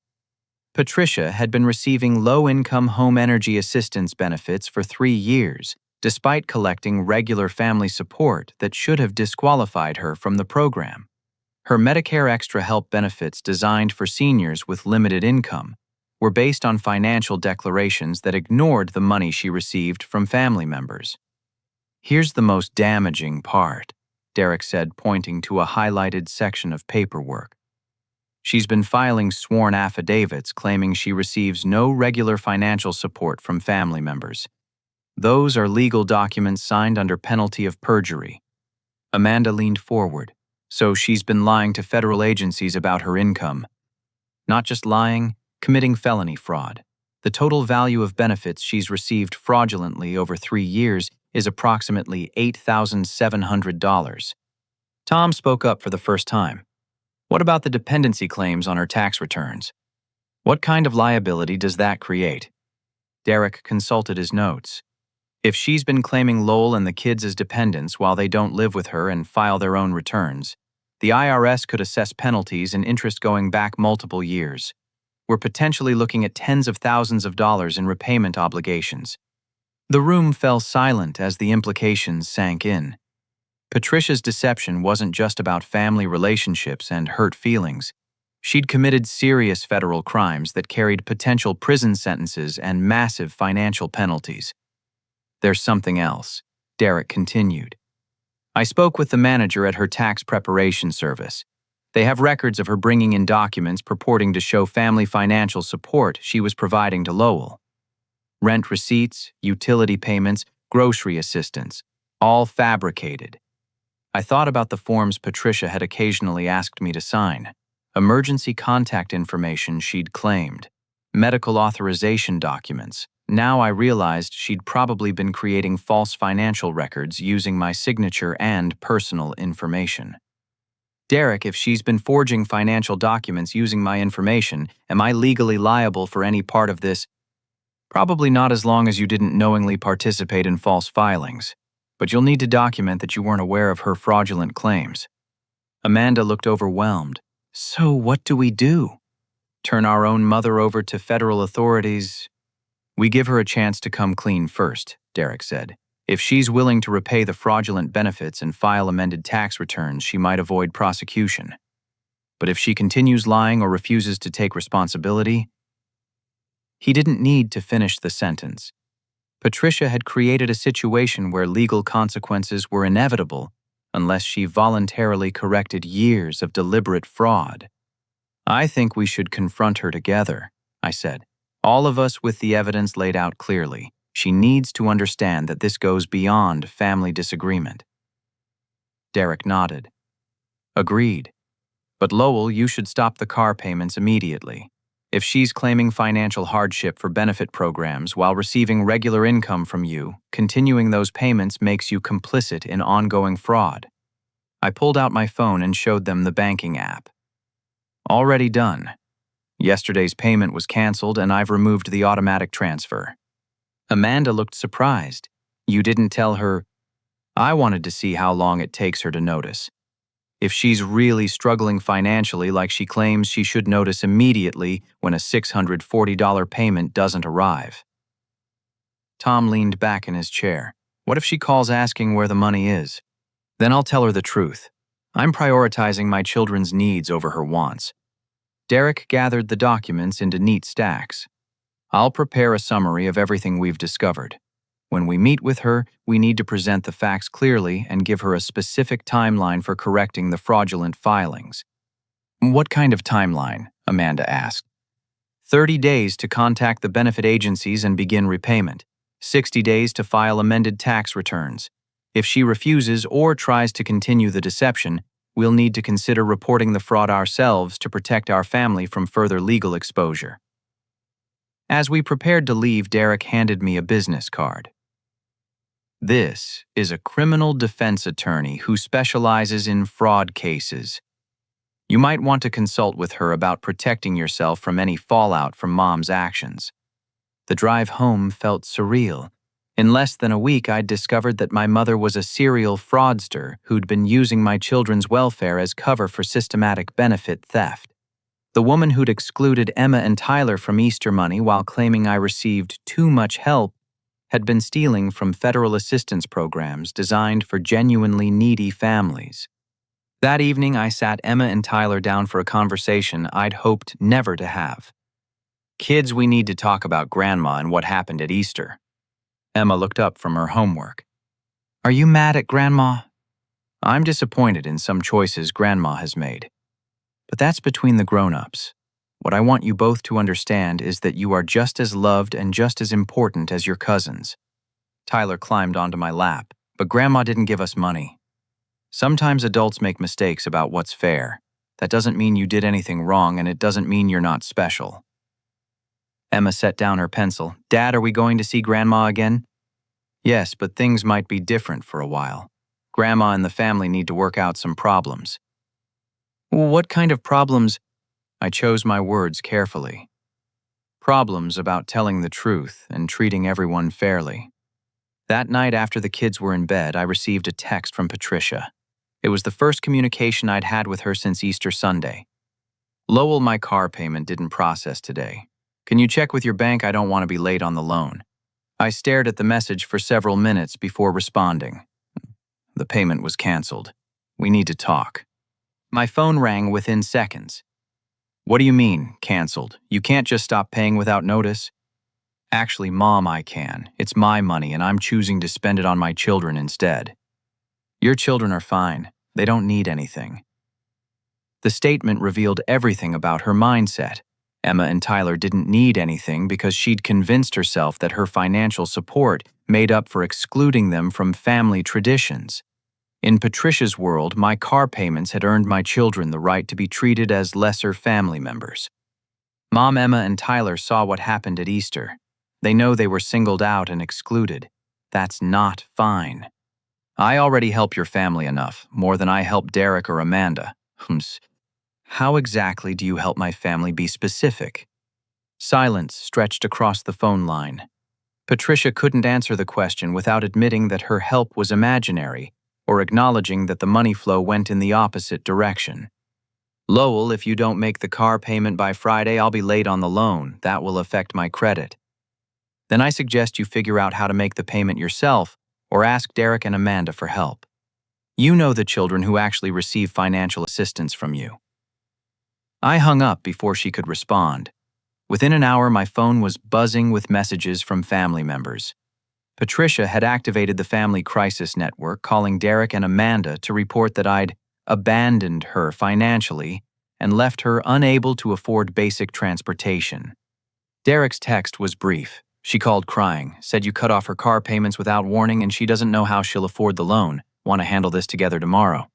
Patricia had been receiving low-income home energy assistance benefits for 3 years, despite collecting regular family support that should have disqualified her from the program. Her Medicare Extra Help benefits, designed for seniors with limited income, were based on financial declarations that ignored the money she received from family members. "Here's the most damaging part," Derek said, pointing to a highlighted section of paperwork. "She's been filing sworn affidavits claiming she receives no regular financial support from family members. Those are legal documents signed under penalty of perjury. Amanda leaned forward. So she's been lying to federal agencies about her income. Not just lying, committing felony fraud. The total value of benefits she's received fraudulently over 3 years is approximately $8,700. Tom spoke up for the first time. What about the dependency claims on her tax returns? What kind of liability does that create? Derek consulted his notes. If she's been claiming Lowell and the kids as dependents while they don't live with her and file their own returns, the IRS could assess penalties and interest going back multiple years. We're potentially looking at tens of thousands of dollars in repayment obligations. The room fell silent as the implications sank in. Patricia's deception wasn't just about family relationships and hurt feelings. She'd committed serious federal crimes that carried potential prison sentences and massive financial penalties. There's something else, Derek continued. I spoke with the manager at her tax preparation service. They have records of her bringing in documents purporting to show family financial support she was providing to Lowell. Rent receipts, utility payments, grocery assistance, all fabricated. I thought about the forms Patricia had occasionally asked me to sign. Emergency contact information she'd claimed. Medical authorization documents. Now I realized she'd probably been creating false financial records using my signature and personal information. Derek, if she's been forging financial documents using my information, am I legally liable for any part of this? Probably not as long as you didn't knowingly participate in false filings, but you'll need to document that you weren't aware of her fraudulent claims. Amanda looked overwhelmed. So what do we do? Turn our own mother over to federal authorities? We give her a chance to come clean first, Derek said. If she's willing to repay the fraudulent benefits and file amended tax returns, she might avoid prosecution. But if she continues lying or refuses to take responsibility... He didn't need to finish the sentence. Patricia had created a situation where legal consequences were inevitable unless she voluntarily corrected years of deliberate fraud. I think we should confront her together, I said. All of us with the evidence laid out clearly. She needs to understand that this goes beyond family disagreement. Derek nodded. Agreed. But Lowell, you should stop the car payments immediately. If she's claiming financial hardship for benefit programs while receiving regular income from you, continuing those payments makes you complicit in ongoing fraud. I pulled out my phone and showed them the banking app. Already done. Yesterday's payment was canceled and I've removed the automatic transfer. Amanda looked surprised. You didn't tell her? I wanted to see how long it takes her to notice. If she's really struggling financially like she claims, she should notice immediately when a $640 payment doesn't arrive. Tom leaned back in his chair. What if she calls asking where the money is? Then I'll tell her the truth. I'm prioritizing my children's needs over her wants. Derek gathered the documents into neat stacks. I'll prepare a summary of everything we've discovered. When we meet with her, we need to present the facts clearly and give her a specific timeline for correcting the fraudulent filings. What kind of timeline? Amanda asked. 30 days to contact the benefit agencies and begin repayment. 60 days to file amended tax returns. If she refuses or tries to continue the deception, we'll need to consider reporting the fraud ourselves to protect our family from further legal exposure. As we prepared to leave, Derek handed me a business card. This is a criminal defense attorney who specializes in fraud cases. You might want to consult with her about protecting yourself from any fallout from Mom's actions. The drive home felt surreal. In less than a week, I'd discovered that my mother was a serial fraudster who'd been using my children's welfare as cover for systematic benefit theft. The woman who'd excluded Emma and Tyler from Easter money while claiming I received too much help had been stealing from federal assistance programs designed for genuinely needy families. That evening, I sat Emma and Tyler down for a conversation I'd hoped never to have. Kids, we need to talk about Grandma and what happened at Easter. Emma looked up from her homework. Are you mad at Grandma? I'm disappointed in some choices Grandma has made. But that's between the grown-ups. What I want you both to understand is that you are just as loved and just as important as your cousins. Tyler climbed onto my lap, but Grandma didn't give us money. Sometimes adults make mistakes about what's fair. That doesn't mean you did anything wrong, and it doesn't mean you're not special. Emma set down her pencil. Dad, are we going to see Grandma again? Yes, but things might be different for a while. Grandma and the family need to work out some problems. What kind of problems? I chose my words carefully. Problems about telling the truth and treating everyone fairly. That night after the kids were in bed, I received a text from Patricia. It was the first communication I'd had with her since Easter Sunday. Lowell, my car payment didn't process today. Can you check with your bank? I don't want to be late on the loan. I stared at the message for several minutes before responding. The payment was canceled. We need to talk. My phone rang within seconds. What do you mean, canceled? You can't just stop paying without notice? Actually, Mom, I can. It's my money and I'm choosing to spend it on my children instead. Your children are fine. They don't need anything. The statement revealed everything about her mindset. Emma and Tyler didn't need anything because she'd convinced herself that her financial support made up for excluding them from family traditions. In Patricia's world, my car payments had earned my children the right to be treated as lesser family members. Mom, Emma, and Tyler saw what happened at Easter. They know they were singled out and excluded. That's not fine. I already help your family enough, more than I help Derek or Amanda. How exactly do you help my family? Be specific. Silence stretched across the phone line. Patricia couldn't answer the question without admitting that her help was imaginary or acknowledging that the money flow went in the opposite direction. Lowell, if you don't make the car payment by Friday, I'll be late on the loan. That will affect my credit. Then I suggest you figure out how to make the payment yourself or ask Derek and Amanda for help. You know the children who actually receive financial assistance from you. I hung up before she could respond. Within an hour, my phone was buzzing with messages from family members. Patricia had activated the Family Crisis Network, calling Derek and Amanda to report that I'd abandoned her financially and left her unable to afford basic transportation. Derek's text was brief. She called crying, said you cut off her car payments without warning and she doesn't know how she'll afford the loan. Want to handle this together tomorrow.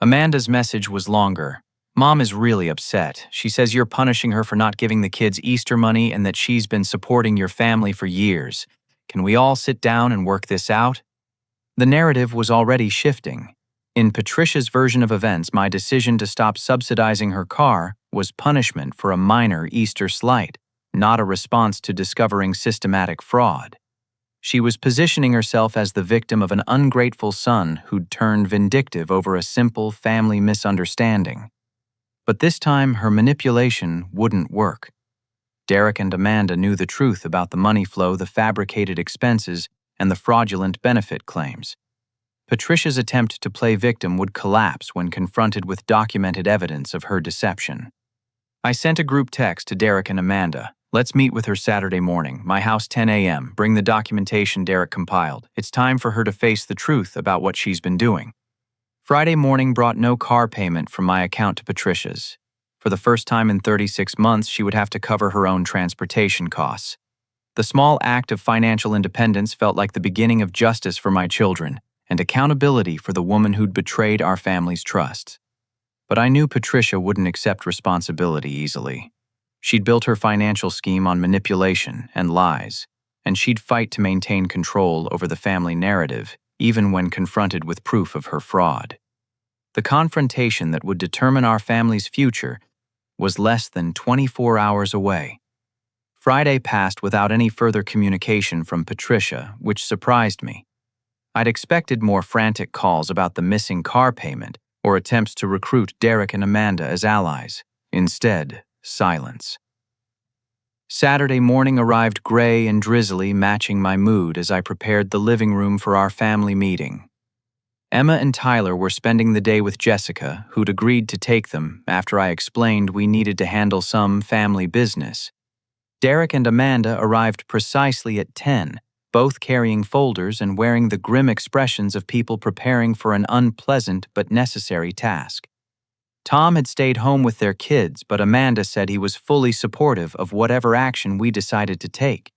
Amanda's message was longer. Mom is really upset. She says you're punishing her for not giving the kids Easter money and that she's been supporting your family for years. Can we all sit down and work this out? The narrative was already shifting. In Patricia's version of events, my decision to stop subsidizing her car was punishment for a minor Easter slight, not a response to discovering systematic fraud. She was positioning herself as the victim of an ungrateful son who'd turned vindictive over a simple family misunderstanding. But this time, her manipulation wouldn't work. Derek and Amanda knew the truth about the money flow, the fabricated expenses, and the fraudulent benefit claims. Patricia's attempt to play victim would collapse when confronted with documented evidence of her deception. I sent a group text to Derek and Amanda. Let's meet with her Saturday morning, my house 10 a.m. Bring the documentation Derek compiled. It's time for her to face the truth about what she's been doing. Friday morning brought no car payment from my account to Patricia's. For the first time in 36 months, she would have to cover her own transportation costs. The small act of financial independence felt like the beginning of justice for my children and accountability for the woman who'd betrayed our family's trust. But I knew Patricia wouldn't accept responsibility easily. She'd built her financial scheme on manipulation and lies, and she'd fight to maintain control over the family narrative, even when confronted with proof of her fraud. The confrontation that would determine our family's future was less than 24 hours away. Friday passed without any further communication from Patricia, which surprised me. I'd expected more frantic calls about the missing car payment or attempts to recruit Derek and Amanda as allies. Instead, silence. Saturday morning arrived gray and drizzly, matching my mood as I prepared the living room for our family meeting. Emma and Tyler were spending the day with Jessica, who'd agreed to take them after I explained we needed to handle some family business. Derek and Amanda arrived precisely at 10, both carrying folders and wearing the grim expressions of people preparing for an unpleasant but necessary task. Tom had stayed home with their kids, but Amanda said he was fully supportive of whatever action we decided to take.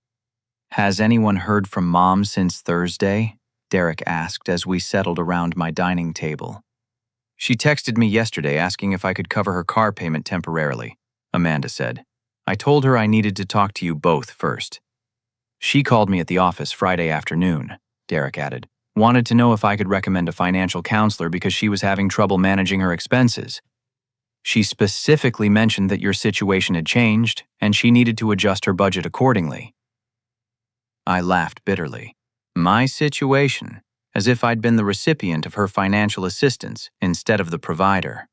Has anyone heard from Mom since Thursday? Derek asked as we settled around my dining table. She texted me yesterday asking if I could cover her car payment temporarily, Amanda said. I told her I needed to talk to you both first. She called me at the office Friday afternoon, Derek added. Wanted to know if I could recommend a financial counselor because she was having trouble managing her expenses. She specifically mentioned that your situation had changed and she needed to adjust her budget accordingly. I laughed bitterly. My situation, as if I'd been the recipient of her financial assistance instead of the provider.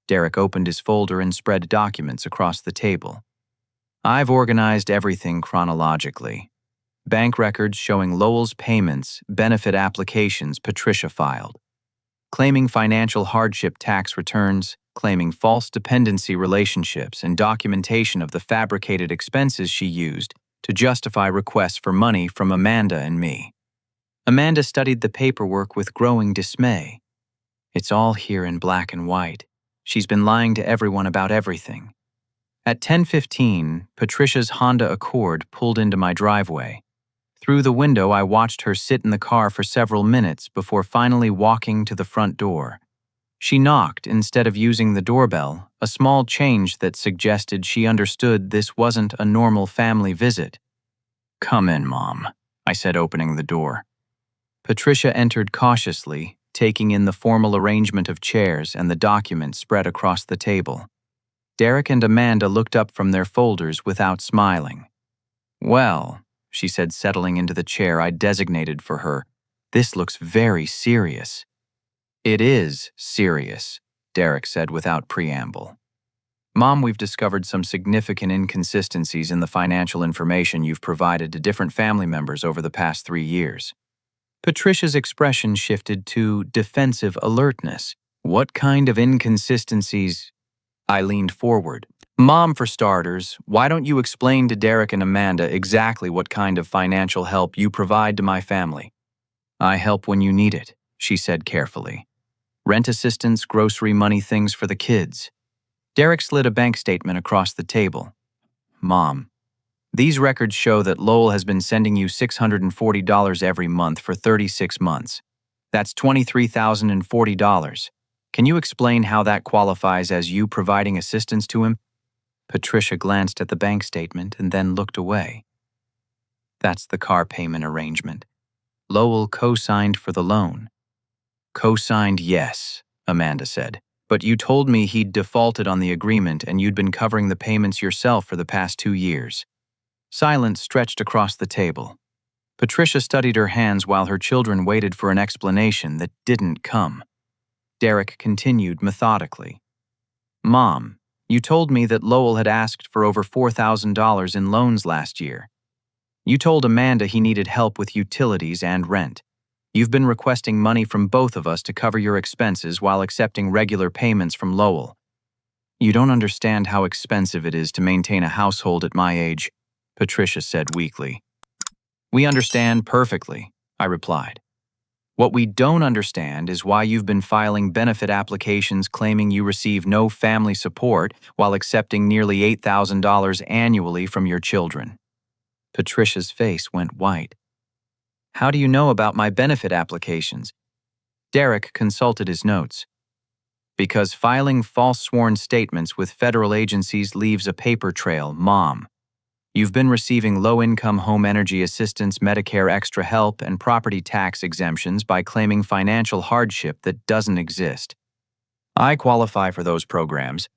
Derek opened his folder and spread documents across the table. I've organized everything chronologically. Bank records showing Lowell's payments, benefit applications Patricia filed. Claiming financial hardship tax returns, claiming false dependency relationships, and documentation of the fabricated expenses she used to justify requests for money from Amanda and me. Amanda studied the paperwork with growing dismay. It's all here in black and white. She's been lying to everyone about everything. At 10:15, Patricia's Honda Accord pulled into my driveway. Through the window, I watched her sit in the car for several minutes before finally walking to the front door. She knocked instead of using the doorbell, a small change that suggested she understood this wasn't a normal family visit. "Come in, Mom," I said, opening the door. Patricia entered cautiously, taking in the formal arrangement of chairs and the documents spread across the table. Derek and Amanda looked up from their folders without smiling. "Well," she said, settling into the chair I designated for her, "this looks very serious." "It is serious," Derek said without preamble. "Mom, we've discovered some significant inconsistencies in the financial information you've provided to different family members over the past 3 years." Patricia's expression shifted to defensive alertness. "What kind of inconsistencies?" I leaned forward. "Mom, for starters, why don't you explain to Derek and Amanda exactly what kind of financial help you provide to my family?" "I help when you need it," she said carefully. "Rent assistance, grocery money, things for the kids." Derek slid a bank statement across the table. "Mom, these records show that Lowell has been sending you $640 every month for 36 months. That's $23,040. Can you explain how that qualifies as you providing assistance to him?" Patricia glanced at the bank statement and then looked away. "That's the car payment arrangement. Lowell co-signed for the loan." "Co-signed, yes," Amanda said. "But you told me he'd defaulted on the agreement and you'd been covering the payments yourself for the past 2 years. Silence stretched across the table. Patricia studied her hands while her children waited for an explanation that didn't come. Derek continued methodically. "Mom, you told me that Lowell had asked for over $4,000 in loans last year. You told Amanda he needed help with utilities and rent. You've been requesting money from both of us to cover your expenses while accepting regular payments from Lowell. You don't understand how expensive it is to maintain a household at my age," Patricia said weakly. "We understand perfectly," I replied. "What we don't understand is why you've been filing benefit applications claiming you receive no family support while accepting nearly $8,000 annually from your children." Patricia's face went white. "How do you know about my benefit applications?" Derek consulted his notes. "Because filing false sworn statements with federal agencies leaves a paper trail, Mom. You've been receiving low-income home energy assistance, Medicare extra help, and property tax exemptions by claiming financial hardship that doesn't exist. I qualify for those programs,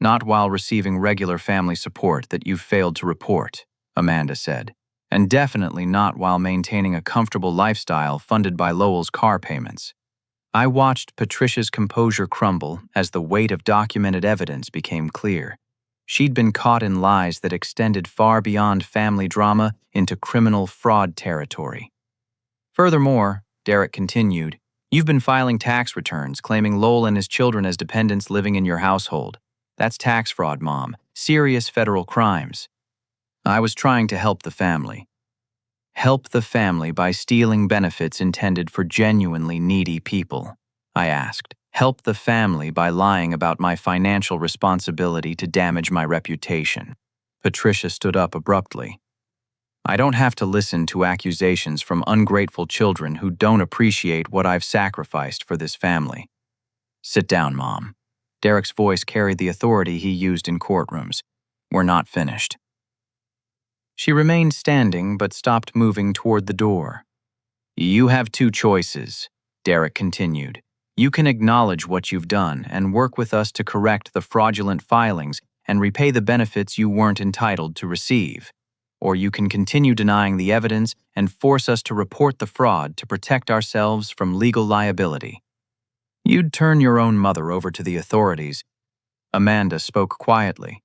not while receiving regular family support that you've failed to report," Amanda said, "and definitely not while maintaining a comfortable lifestyle funded by Lowell's car payments." I watched Patricia's composure crumble as the weight of documented evidence became clear. She'd been caught in lies that extended far beyond family drama into criminal fraud territory. "Furthermore," Derek continued, "you've been filing tax returns claiming Lowell and his children as dependents living in your household. That's tax fraud, Mom. Serious federal crimes." I was trying to help the family. "Help the family by stealing benefits intended for genuinely needy people?" I asked. "Help the family by lying about my financial responsibility to damage my reputation?" Patricia stood up abruptly. "I don't have to listen to accusations from ungrateful children who don't appreciate what I've sacrificed for this family." Sit down, Mom. Derek's voice carried the authority he used in courtrooms. We're not finished. She remained standing but stopped moving toward the door. You have two choices, Derek continued. You can acknowledge what you've done and work with us to correct the fraudulent filings and repay the benefits you weren't entitled to receive. Or you can continue denying the evidence and force us to report the fraud to protect ourselves from legal liability. You'd turn your own mother over to the authorities. Amanda spoke quietly.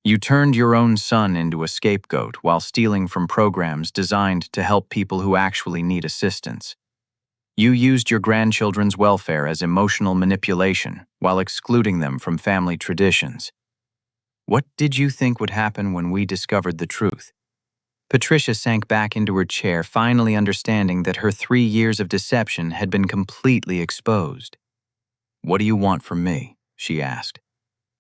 You turned your own son into a scapegoat while stealing from programs designed to help people who actually need assistance. You used your grandchildren's welfare as emotional manipulation while excluding them from family traditions. What did you think would happen when we discovered the truth? Patricia sank back into her chair, finally understanding that her 3 years of deception had been completely exposed. What do you want from me? She asked.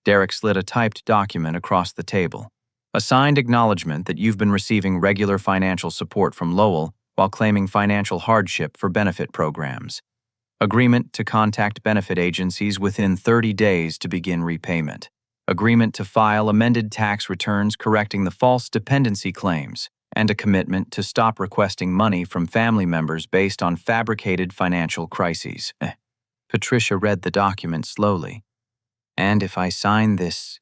Derek slid a typed document across the table. A signed acknowledgement that you've been receiving regular financial support from Lowell while claiming financial hardship for benefit programs. Agreement to contact benefit agencies within 30 days to begin repayment. Agreement to file amended tax returns correcting the false dependency claims, and a commitment to stop requesting money from family members based on fabricated financial crises. Patricia read the document slowly. And if I sign this?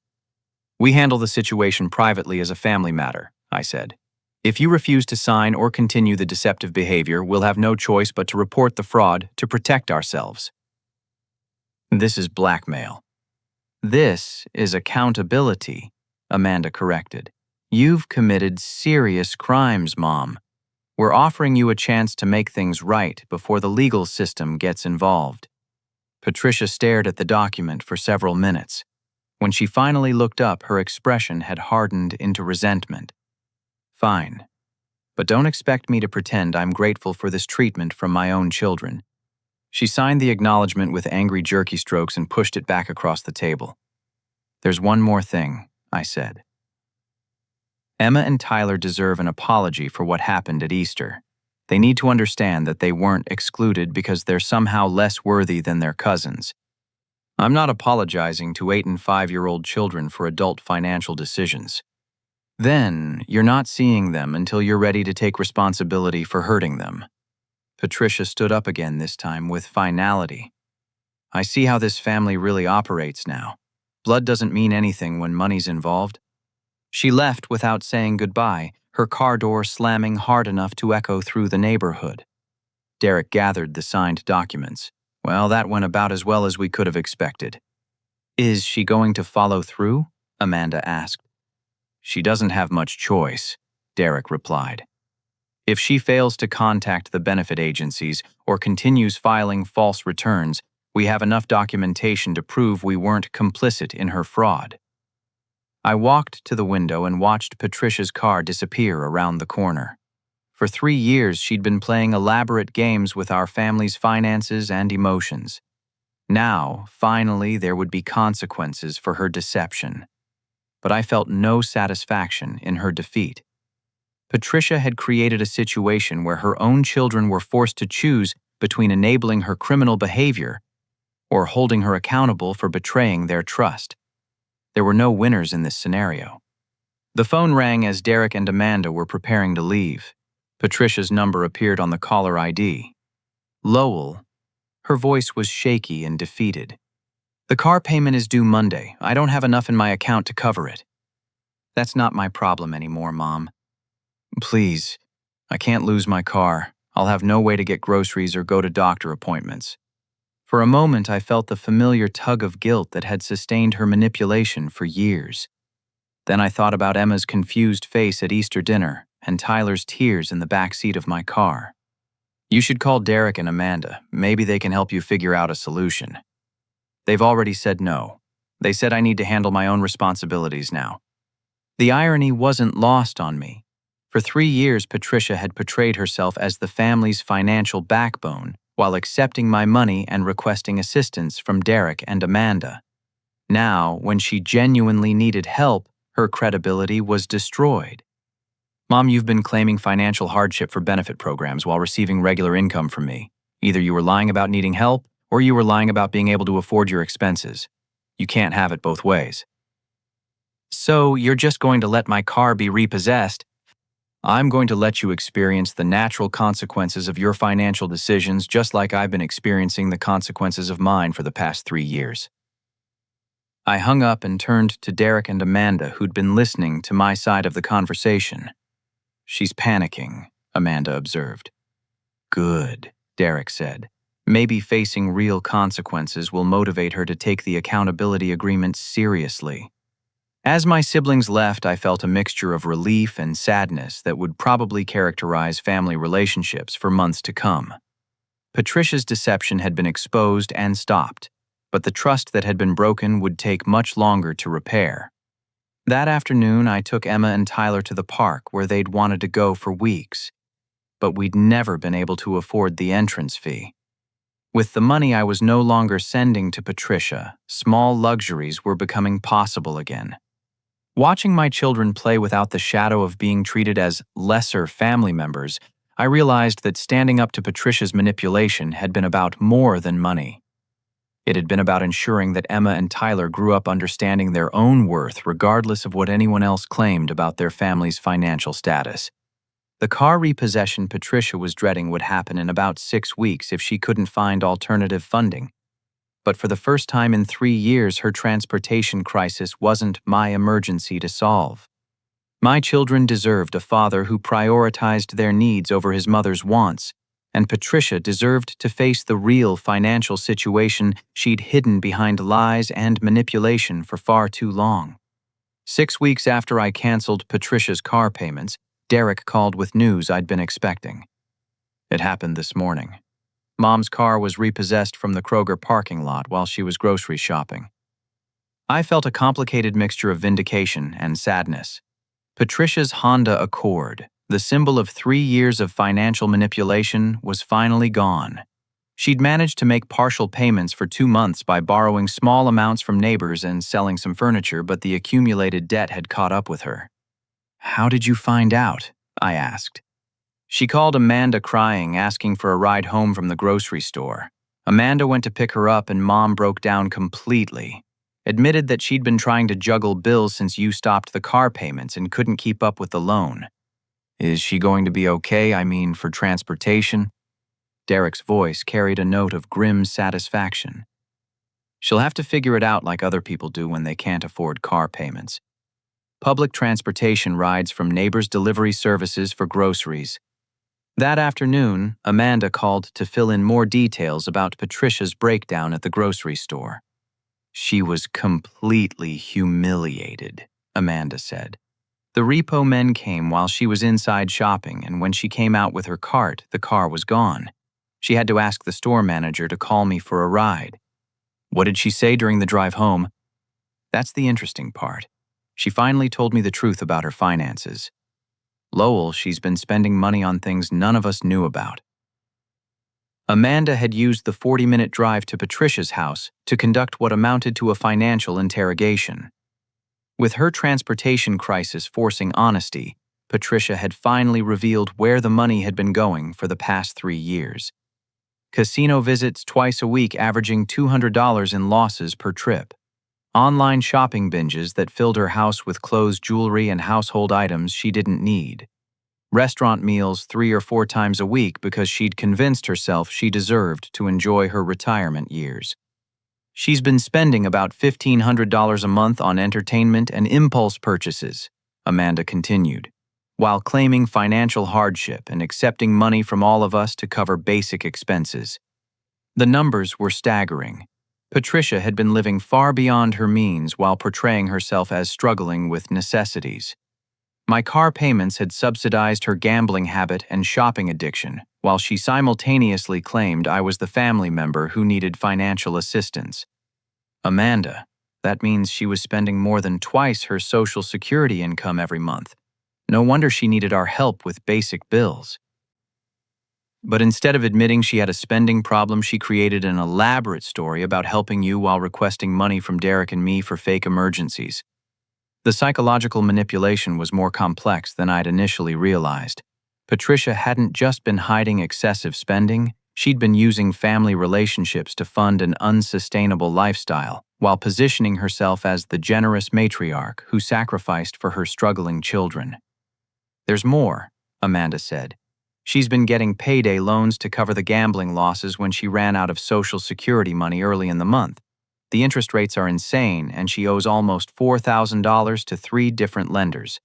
We handle the situation privately as a family matter, I said. If you refuse to sign or continue the deceptive behavior, we'll have no choice but to report the fraud to protect ourselves. This is blackmail. This is accountability, Amanda corrected. You've committed serious crimes, Mom. We're offering you a chance to make things right before the legal system gets involved. Patricia stared at the document for several minutes. When she finally looked up, her expression had hardened into resentment. Fine, but don't expect me to pretend I'm grateful for this treatment from my own children. She signed the acknowledgement with angry jerky strokes and pushed it back across the table. There's one more thing, I said. Emma and Tyler deserve an apology for what happened at Easter. They need to understand that they weren't excluded because they're somehow less worthy than their cousins. I'm not apologizing to 8- and 5-year-old children for adult financial decisions. Then, you're not seeing them until you're ready to take responsibility for hurting them. Patricia stood up again this time with finality. I see how this family really operates now. Blood doesn't mean anything when money's involved. She left without saying goodbye, her car door slamming hard enough to echo through the neighborhood. Derek gathered the signed documents. Well, that went about as well as we could have expected. Is she going to follow through? Amanda asked. She doesn't have much choice, Derek replied. If she fails to contact the benefit agencies or continues filing false returns, we have enough documentation to prove we weren't complicit in her fraud. I walked to the window and watched Patricia's car disappear around the corner. For 3 years, she'd been playing elaborate games with our family's finances and emotions. Now, finally, there would be consequences for her deception. But I felt no satisfaction in her defeat. Patricia had created a situation where her own children were forced to choose between enabling her criminal behavior or holding her accountable for betraying their trust. There were no winners in this scenario. The phone rang as Derek and Amanda were preparing to leave. Patricia's number appeared on the caller ID. Lowell. Her voice was shaky and defeated. The car payment is due Monday. I don't have enough in my account to cover it. That's not my problem anymore, Mom. Please, I can't lose my car. I'll have no way to get groceries or go to doctor appointments. For a moment, I felt the familiar tug of guilt that had sustained her manipulation for years. Then I thought about Emma's confused face at Easter dinner and Tyler's tears in the back seat of my car. You should call Derek and Amanda. Maybe they can help you figure out a solution. They've already said no. They said I need to handle my own responsibilities now. The irony wasn't lost on me. For 3 years, Patricia had portrayed herself as the family's financial backbone while accepting my money and requesting assistance from Derek and Amanda. Now, when she genuinely needed help, her credibility was destroyed. Mom, you've been claiming financial hardship for benefit programs while receiving regular income from me. Either you were lying about needing help, or you were lying about being able to afford your expenses. You can't have it both ways. So, you're just going to let my car be repossessed? I'm going to let you experience the natural consequences of your financial decisions just like I've been experiencing the consequences of mine for the past 3 years. I hung up and turned to Derek and Amanda, who'd been listening to my side of the conversation. She's panicking, Amanda observed. Good, Derek said. Maybe facing real consequences will motivate her to take the accountability agreement seriously. As my siblings left, I felt a mixture of relief and sadness that would probably characterize family relationships for months to come. Patricia's deception had been exposed and stopped, but the trust that had been broken would take much longer to repair. That afternoon, I took Emma and Tyler to the park where they'd wanted to go for weeks, but we'd never been able to afford the entrance fee. With the money I was no longer sending to Patricia, small luxuries were becoming possible again. Watching my children play without the shadow of being treated as lesser family members, I realized that standing up to Patricia's manipulation had been about more than money. It had been about ensuring that Emma and Tyler grew up understanding their own worth regardless of what anyone else claimed about their family's financial status. The car repossession Patricia was dreading would happen in about 6 weeks if she couldn't find alternative funding. But for the first time in 3 years, her transportation crisis wasn't my emergency to solve. My children deserved a father who prioritized their needs over his mother's wants, and Patricia deserved to face the real financial situation she'd hidden behind lies and manipulation for far too long. 6 weeks after I canceled Patricia's car payments, Derek called with news I'd been expecting. It happened this morning. Mom's car was repossessed from the Kroger parking lot while she was grocery shopping. I felt a complicated mixture of vindication and sadness. Patricia's Honda Accord, the symbol of 3 years of financial manipulation, was finally gone. She'd managed to make partial payments for 2 months by borrowing small amounts from neighbors and selling some furniture, but the accumulated debt had caught up with her. "How did you find out?" I asked. She called Amanda crying, asking for a ride home from the grocery store. Amanda went to pick her up and Mom broke down completely. Admitted that she'd been trying to juggle bills since you stopped the car payments and couldn't keep up with the loan. "Is she going to be okay, for transportation?" Derek's voice carried a note of grim satisfaction. "She'll have to figure it out like other people do when they can't afford car payments. Public transportation rides from neighbors' delivery services for groceries." That afternoon, Amanda called to fill in more details about Patricia's breakdown at the grocery store. "She was completely humiliated," Amanda said. "The repo men came while she was inside shopping, and when she came out with her cart, the car was gone. She had to ask the store manager to call me for a ride." "What did she say during the drive home?" "That's the interesting part. She finally told me the truth about her finances. Lowell, she's been spending money on things none of us knew about." Amanda had used the 40-minute drive to Patricia's house to conduct what amounted to a financial interrogation. With her transportation crisis forcing honesty, Patricia had finally revealed where the money had been going for the past 3 years. Casino visits twice a week averaging $200 in losses per trip. Online shopping binges that filled her house with clothes, jewelry, and household items she didn't need. Restaurant meals 3 or 4 times a week because she'd convinced herself she deserved to enjoy her retirement years. "She's been spending about $1,500 a month on entertainment and impulse purchases," Amanda continued, "while claiming financial hardship and accepting money from all of us to cover basic expenses." The numbers were staggering. Patricia had been living far beyond her means while portraying herself as struggling with necessities. My car payments had subsidized her gambling habit and shopping addiction, while she simultaneously claimed I was the family member who needed financial assistance. "Amanda, that means she was spending more than twice her Social Security income every month. No wonder she needed our help with basic bills." But instead of admitting she had a spending problem, she created an elaborate story about helping you while requesting money from Derek and me for fake emergencies. The psychological manipulation was more complex than I'd initially realized. Patricia hadn't just been hiding excessive spending, She'd been using family relationships to fund an unsustainable lifestyle, while positioning herself as the generous matriarch who sacrificed for her struggling children. "There's more," Amanda said. "She's been getting payday loans to cover the gambling losses when she ran out of Social Security money early in the month. The interest rates are insane, and she owes almost $4,000 to 3 different lenders."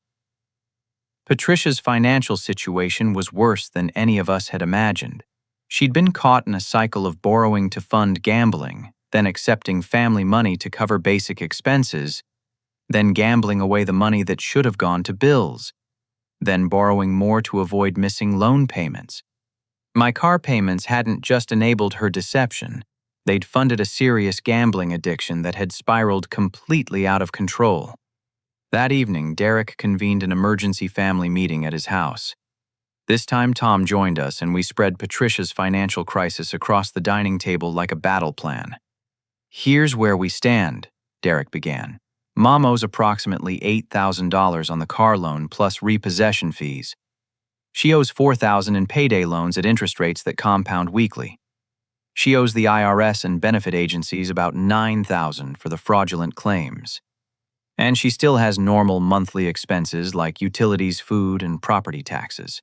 Patricia's financial situation was worse than any of us had imagined. She'd been caught in a cycle of borrowing to fund gambling, then accepting family money to cover basic expenses, then gambling away the money that should have gone to bills, then borrowing more to avoid missing loan payments. My car payments hadn't just enabled her deception, they'd funded a serious gambling addiction that had spiraled completely out of control. That evening, Derek convened an emergency family meeting at his house. This time, Tom joined us, and we spread Patricia's financial crisis across the dining table like a battle plan. "Here's where we stand," Derek began. "Mom owes approximately $8,000 on the car loan plus repossession fees. She owes $4,000 in payday loans at interest rates that compound weekly. She owes the IRS and benefit agencies about $9,000 for the fraudulent claims. And she still has normal monthly expenses like utilities, food, and property taxes."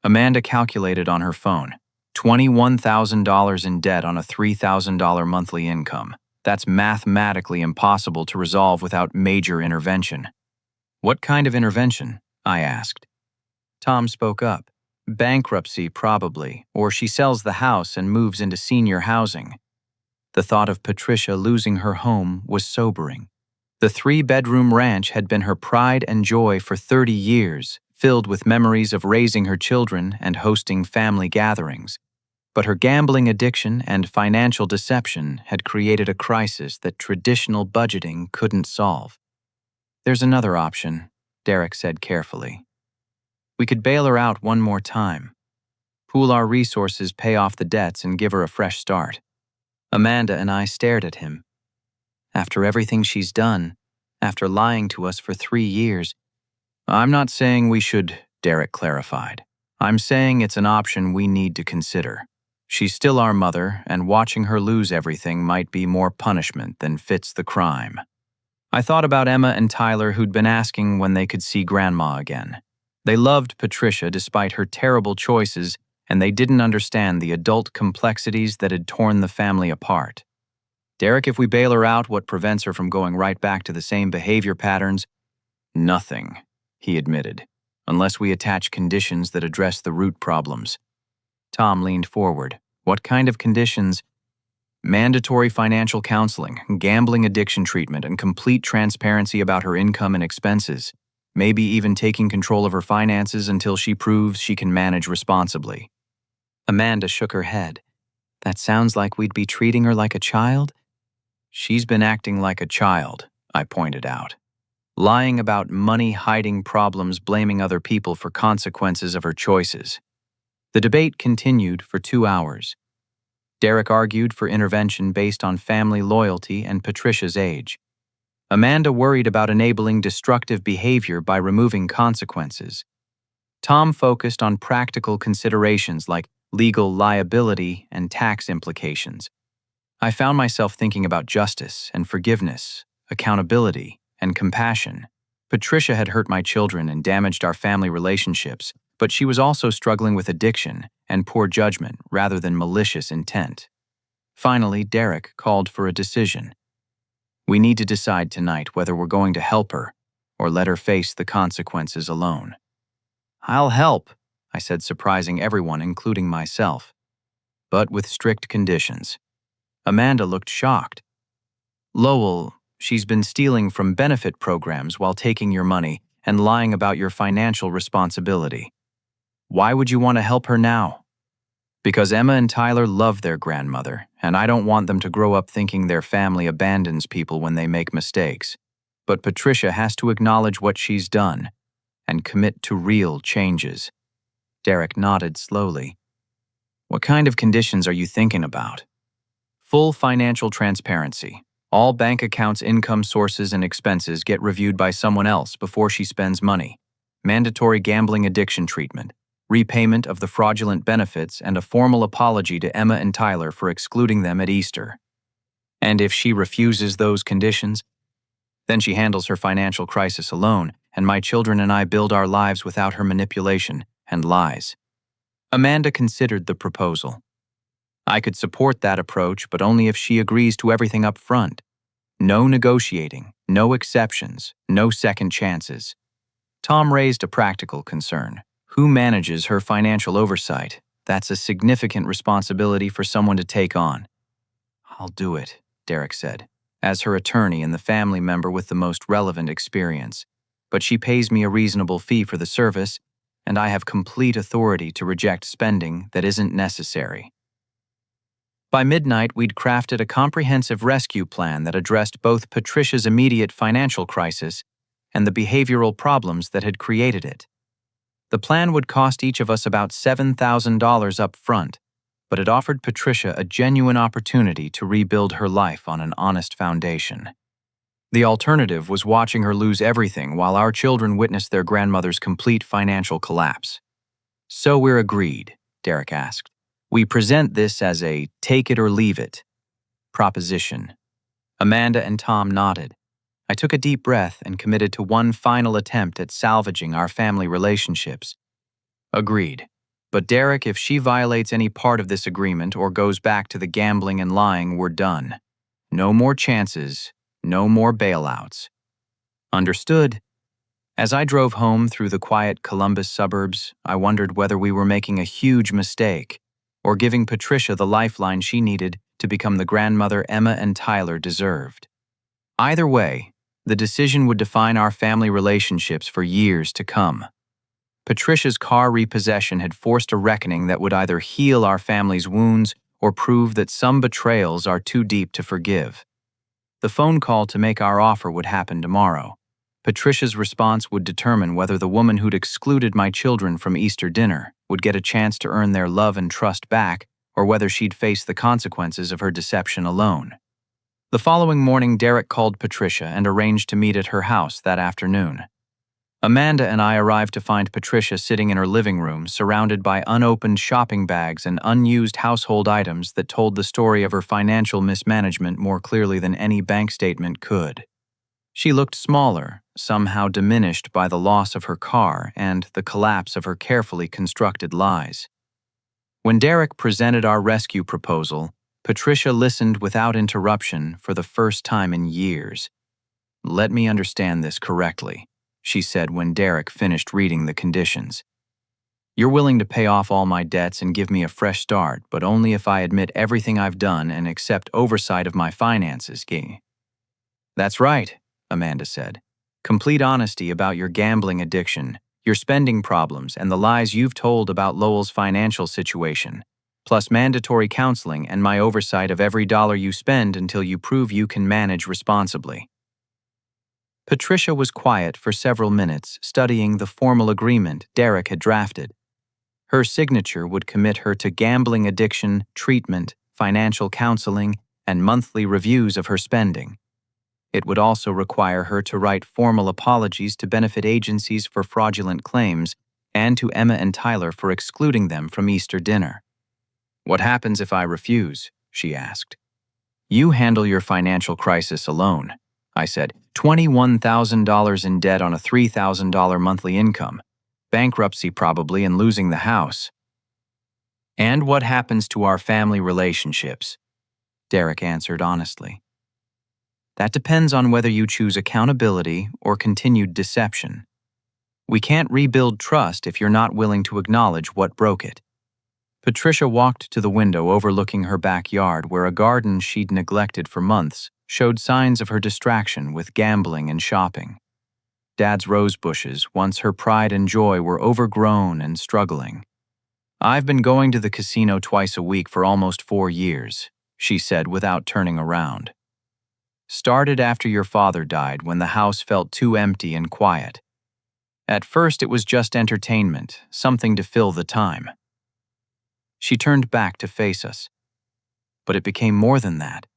Amanda calculated on her phone. $21,000 in debt on a $3,000 monthly income. That's mathematically impossible to resolve without major intervention. "What kind of intervention?" I asked. Tom spoke up. "Bankruptcy, probably, or she sells the house and moves into senior housing." The thought of Patricia losing her home was sobering. The 3-bedroom ranch had been her pride and joy for 30 years, filled with memories of raising her children and hosting family gatherings. But her gambling addiction and financial deception had created a crisis that traditional budgeting couldn't solve. "There's another option," Derek said carefully. "We could bail her out one more time. Pool our resources, pay off the debts, and give her a fresh start." Amanda and I stared at him. "After everything she's done, after lying to us for 3 years, "I'm not saying we should," Derek clarified. "I'm saying it's an option we need to consider. She's still our mother, and watching her lose everything might be more punishment than fits the crime." I thought about Emma and Tyler, who'd been asking when they could see Grandma again. They loved Patricia despite her terrible choices, and they didn't understand the adult complexities that had torn the family apart. "Derek, if we bail her out, what prevents her from going right back to the same behavior patterns?" "Nothing," he admitted, "unless we attach conditions that address the root problems." Tom leaned forward. "What kind of conditions?" "Mandatory financial counseling, gambling addiction treatment, and complete transparency about her income and expenses. Maybe even taking control of her finances until she proves she can manage responsibly." Amanda shook her head. "That sounds like we'd be treating her like a child." "She's been acting like a child," I pointed out. "Lying about money, hiding problems, blaming other people for consequences of her choices." The debate continued for 2 hours. Derek argued for intervention based on family loyalty and Patricia's age. Amanda worried about enabling destructive behavior by removing consequences. Tom focused on practical considerations like legal liability and tax implications. I found myself thinking about justice and forgiveness, accountability and compassion. Patricia had hurt my children and damaged our family relationships, but she was also struggling with addiction and poor judgment rather than malicious intent. Finally, Derek called for a decision. "We need to decide tonight whether we're going to help her or let her face the consequences alone." "I'll help," I said, surprising everyone, including myself, "but with strict conditions." Amanda looked shocked. "Lowell, she's been stealing from benefit programs while taking your money and lying about your financial responsibility. Why would you want to help her now?" "Because Emma and Tyler love their grandmother, and I don't want them to grow up thinking their family abandons people when they make mistakes. But Patricia has to acknowledge what she's done and commit to real changes." Derek nodded slowly. "What kind of conditions are you thinking about?" "Full financial transparency. All bank accounts, income sources, and expenses get reviewed by someone else before she spends money. Mandatory gambling addiction treatment. repayment of the fraudulent benefits, and a formal apology to Emma and Tyler for excluding them at Easter. And if she refuses those conditions, then she handles her financial crisis alone, and my children and I build our lives without her manipulation and lies. Amanda considered the proposal. I could support that approach, but only if she agrees to everything up front. No negotiating, no exceptions, no second chances. Tom raised a practical concern. Who manages her financial oversight? That's a significant responsibility for someone to take on. I'll do it, Derek said, as her attorney and the family member with the most relevant experience. But she pays me a reasonable fee for the service, and I have complete authority to reject spending that isn't necessary. By midnight, we'd crafted a comprehensive rescue plan that addressed both Patricia's immediate financial crisis and the behavioral problems that had created it. The plan would cost each of us about $7,000 up front, but it offered Patricia a genuine opportunity to rebuild her life on an honest foundation. The alternative was watching her lose everything while our children witnessed their grandmother's complete financial collapse. So we're agreed, Derek asked. We present this as a take it or leave it proposition. Amanda and Tom nodded. I took a deep breath and committed to one final attempt at salvaging our family relationships. Agreed. But Derek, if she violates any part of this agreement or goes back to the gambling and lying, we're done. No more chances, no more bailouts. Understood. As I drove home through the quiet Columbus suburbs, I wondered whether we were making a huge mistake or giving Patricia the lifeline she needed to become the grandmother Emma and Tyler deserved. Either way, the decision would define our family relationships for years to come. Patricia's car repossession had forced a reckoning that would either heal our family's wounds or prove that some betrayals are too deep to forgive. The phone call to make our offer would happen tomorrow. Patricia's response would determine whether the woman who'd excluded my children from Easter dinner would get a chance to earn their love and trust back, or whether she'd face the consequences of her deception alone. The following morning, Derek called Patricia and arranged to meet at her house that afternoon. Amanda and I arrived to find Patricia sitting in her living room, surrounded by unopened shopping bags and unused household items that told the story of her financial mismanagement more clearly than any bank statement could. She looked smaller, somehow diminished by the loss of her car and the collapse of her carefully constructed lies. When Derek presented our rescue proposal, Patricia listened without interruption for the first time in years. "Let me understand this correctly," she said when Derek finished reading the conditions. "You're willing to pay off all my debts and give me a fresh start, but only if I admit everything I've done and accept oversight of my finances, Guy." "That's right," Amanda said. "Complete honesty about your gambling addiction, your spending problems, and the lies you've told about Lowell's financial situation, plus mandatory counseling and my oversight of every dollar you spend until you prove you can manage responsibly." Patricia was quiet for several minutes, studying the formal agreement Derek had drafted. Her signature would commit her to gambling addiction, treatment, financial counseling, and monthly reviews of her spending. It would also require her to write formal apologies to benefit agencies for fraudulent claims and to Emma and Tyler for excluding them from Easter dinner. "What happens if I refuse?" she asked. "You handle your financial crisis alone," I said. $21,000 in debt on a $3,000 monthly income. Bankruptcy probably and losing the house. "And what happens to our family relationships?" Derek answered honestly. "That depends on whether you choose accountability or continued deception. We can't rebuild trust if you're not willing to acknowledge what broke it." Patricia walked to the window overlooking her backyard where a garden she'd neglected for months showed signs of her distraction with gambling and shopping. Dad's rose bushes, once her pride and joy, were overgrown and struggling. "I've been going to the casino twice a week for almost 4 years, she said without turning around. "Started after your father died when the house felt too empty and quiet. At first it was just entertainment, something to fill the time." She turned back to face us. But it became more than that.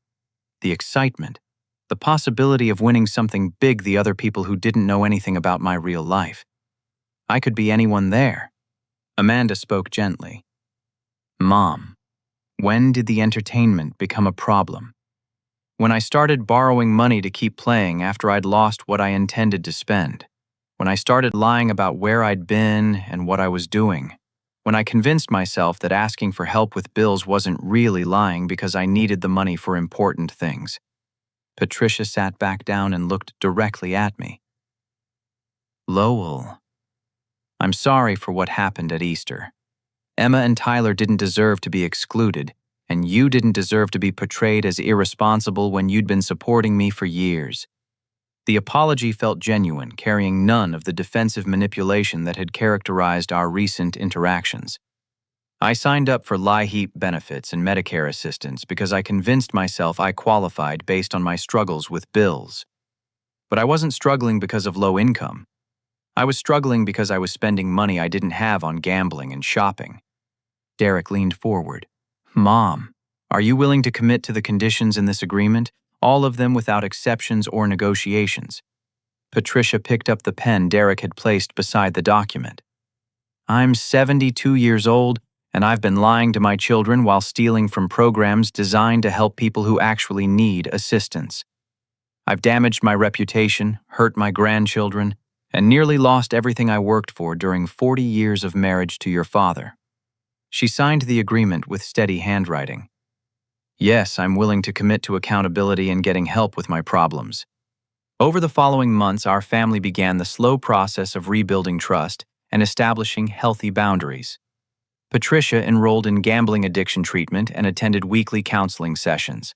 The excitement, the possibility of winning something big the other people who didn't know anything about my real life. I could be anyone there. Amanda spoke gently. Mom, when did the entertainment become a problem? When I started borrowing money to keep playing after I'd lost what I intended to spend. When I started lying about where I'd been and what I was doing. When I convinced myself that asking for help with bills wasn't really lying because I needed the money for important things. Patricia sat back down and looked directly at me. Lowell, I'm sorry for what happened at Easter. Emma and Tyler didn't deserve to be excluded, and you didn't deserve to be portrayed as irresponsible when you'd been supporting me for years. The apology felt genuine, carrying none of the defensive manipulation that had characterized our recent interactions. I signed up for LIHEAP benefits and Medicare assistance because I convinced myself I qualified based on my struggles with bills. But I wasn't struggling because of low income. I was struggling because I was spending money I didn't have on gambling and shopping. Derek leaned forward. Mom, are you willing to commit to the conditions in this agreement, all of them without exceptions or negotiations? Patricia picked up the pen Derek had placed beside the document. I'm 72 years old, and I've been lying to my children while stealing from programs designed to help people who actually need assistance. I've damaged my reputation, hurt my grandchildren, and nearly lost everything I worked for during 40 years of marriage to your father. She signed the agreement with steady handwriting. Yes, I'm willing to commit to accountability and getting help with my problems. Over the following months, our family began the slow process of rebuilding trust and establishing healthy boundaries. Patricia enrolled in gambling addiction treatment and attended weekly counseling sessions.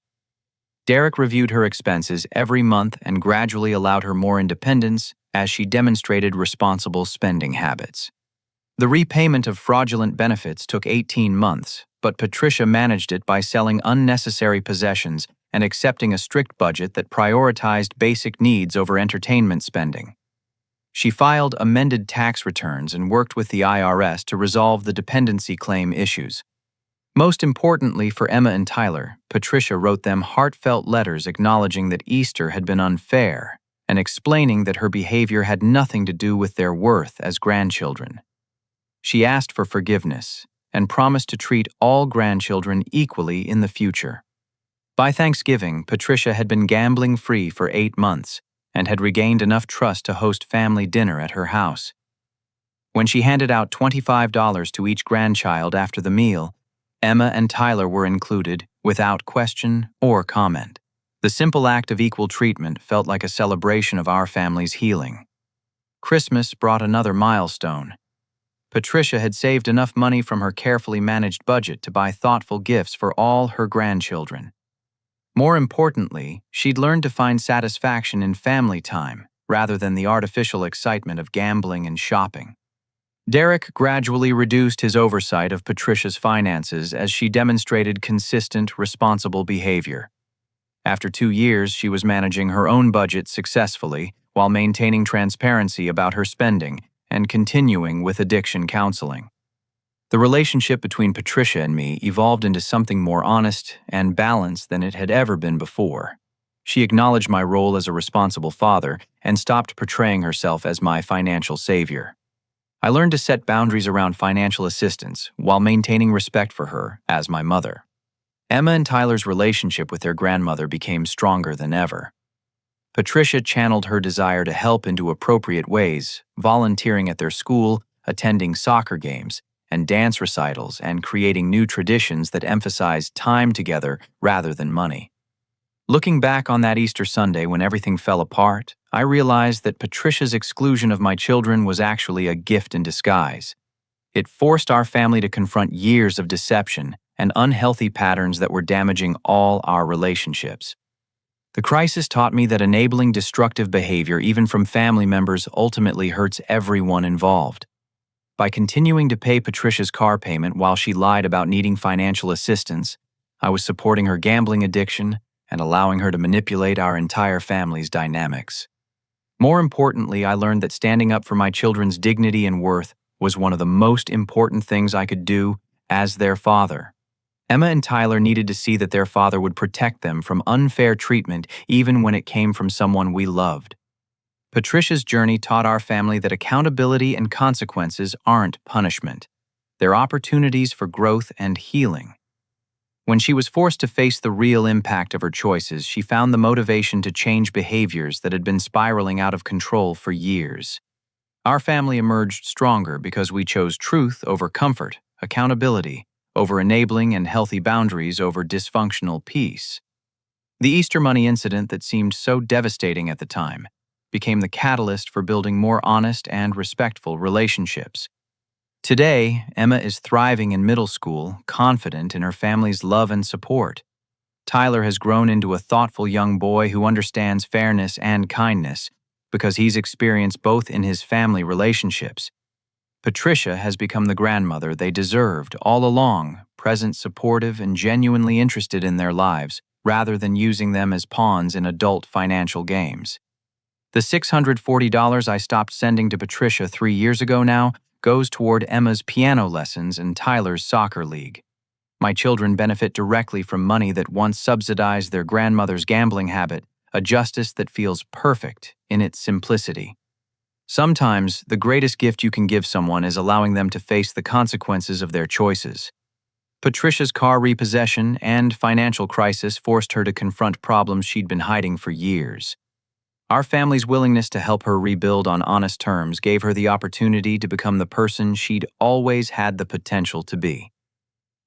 Derek reviewed her expenses every month and gradually allowed her more independence as she demonstrated responsible spending habits. The repayment of fraudulent benefits took 18 months, but Patricia managed it by selling unnecessary possessions and accepting a strict budget that prioritized basic needs over entertainment spending. She filed amended tax returns and worked with the IRS to resolve the dependency claim issues. Most importantly for Emma and Tyler, Patricia wrote them heartfelt letters acknowledging that Easter had been unfair and explaining that her behavior had nothing to do with their worth as grandchildren. She asked for forgiveness and promised to treat all grandchildren equally in the future. By Thanksgiving, Patricia had been gambling free for 8 months and had regained enough trust to host family dinner at her house. When she handed out $25 to each grandchild after the meal, Emma and Tyler were included without question or comment. The simple act of equal treatment felt like a celebration of our family's healing. Christmas brought another milestone. Patricia had saved enough money from her carefully managed budget to buy thoughtful gifts for all her grandchildren. More importantly, she'd learned to find satisfaction in family time rather than the artificial excitement of gambling and shopping. Derek gradually reduced his oversight of Patricia's finances as she demonstrated consistent, responsible behavior. After 2 years, she was managing her own budget successfully while maintaining transparency about her spending and continuing with addiction counseling. The relationship between Patricia and me evolved into something more honest and balanced than it had ever been before. She acknowledged my role as a responsible father and stopped portraying herself as my financial savior. I learned to set boundaries around financial assistance while maintaining respect for her as my mother. Emma and Tyler's relationship with their grandmother became stronger than ever. Patricia channeled her desire to help into appropriate ways, volunteering at their school, attending soccer games and dance recitals, and creating new traditions that emphasized time together rather than money. Looking back on that Easter Sunday when everything fell apart, I realized that Patricia's exclusion of my children was actually a gift in disguise. It forced our family to confront years of deception and unhealthy patterns that were damaging all our relationships. The crisis taught me that enabling destructive behavior, even from family members, ultimately hurts everyone involved. By continuing to pay Patricia's car payment while she lied about needing financial assistance, I was supporting her gambling addiction and allowing her to manipulate our entire family's dynamics. More importantly, I learned that standing up for my children's dignity and worth was one of the most important things I could do as their father. Emma and Tyler needed to see that their father would protect them from unfair treatment even when it came from someone we loved. Patricia's journey taught our family that accountability and consequences aren't punishment. They're opportunities for growth and healing. When she was forced to face the real impact of her choices, she found the motivation to change behaviors that had been spiraling out of control for years. Our family emerged stronger because we chose truth over comfort, accountability over enabling, and healthy boundaries over dysfunctional peace. The Easter money incident that seemed so devastating at the time became the catalyst for building more honest and respectful relationships. Today, Emma is thriving in middle school, confident in her family's love and support. Tyler has grown into a thoughtful young boy who understands fairness and kindness because he's experienced both in his family relationships. Patricia has become the grandmother they deserved all along, present, supportive, and genuinely interested in their lives, rather than using them as pawns in adult financial games. The $640 I stopped sending to Patricia 3 years ago now goes toward Emma's piano lessons and Tyler's soccer league. My children benefit directly from money that once subsidized their grandmother's gambling habit, a justice that feels perfect in its simplicity. Sometimes, the greatest gift you can give someone is allowing them to face the consequences of their choices. Patricia's car repossession and financial crisis forced her to confront problems she'd been hiding for years. Our family's willingness to help her rebuild on honest terms gave her the opportunity to become the person she'd always had the potential to be.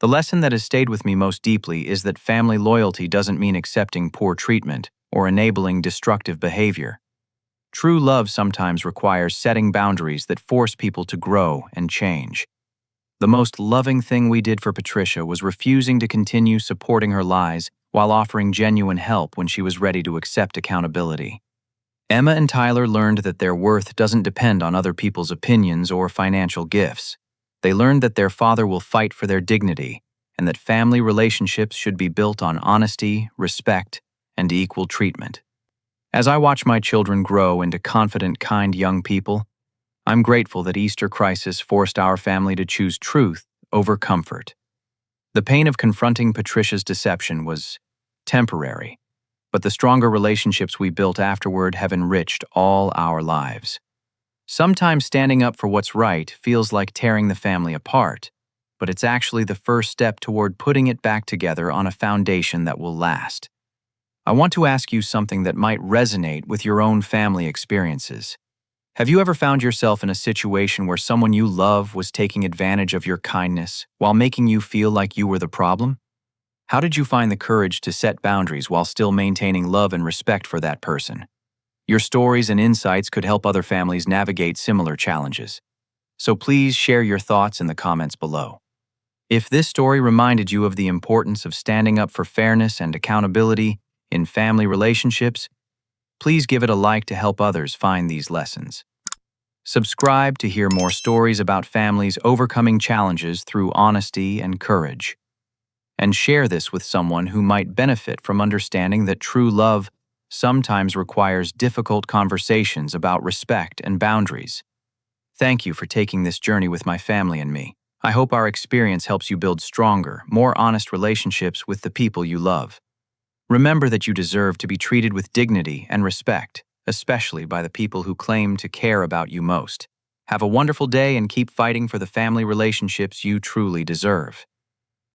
The lesson that has stayed with me most deeply is that family loyalty doesn't mean accepting poor treatment or enabling destructive behavior. True love sometimes requires setting boundaries that force people to grow and change. The most loving thing we did for Patricia was refusing to continue supporting her lies while offering genuine help when she was ready to accept accountability. Emma and Tyler learned that their worth doesn't depend on other people's opinions or financial gifts. They learned that their father will fight for their dignity and that family relationships should be built on honesty, respect, and equal treatment. As I watch my children grow into confident, kind young people, I'm grateful that Easter crisis forced our family to choose truth over comfort. The pain of confronting Patricia's deception was temporary, but the stronger relationships we built afterward have enriched all our lives. Sometimes standing up for what's right feels like tearing the family apart, but it's actually the first step toward putting it back together on a foundation that will last. I want to ask you something that might resonate with your own family experiences. Have you ever found yourself in a situation where someone you love was taking advantage of your kindness while making you feel like you were the problem? How did you find the courage to set boundaries while still maintaining love and respect for that person? Your stories and insights could help other families navigate similar challenges. So please share your thoughts in the comments below. If this story reminded you of the importance of standing up for fairness and accountability in family relationships, please give it a like to help others find these lessons. Subscribe to hear more stories about families overcoming challenges through honesty and courage. And share this with someone who might benefit from understanding that true love sometimes requires difficult conversations about respect and boundaries. Thank you for taking this journey with my family and me. I hope our experience helps you build stronger, more honest relationships with the people you love. Remember that you deserve to be treated with dignity and respect, especially by the people who claim to care about you most. Have a wonderful day and keep fighting for the family relationships you truly deserve.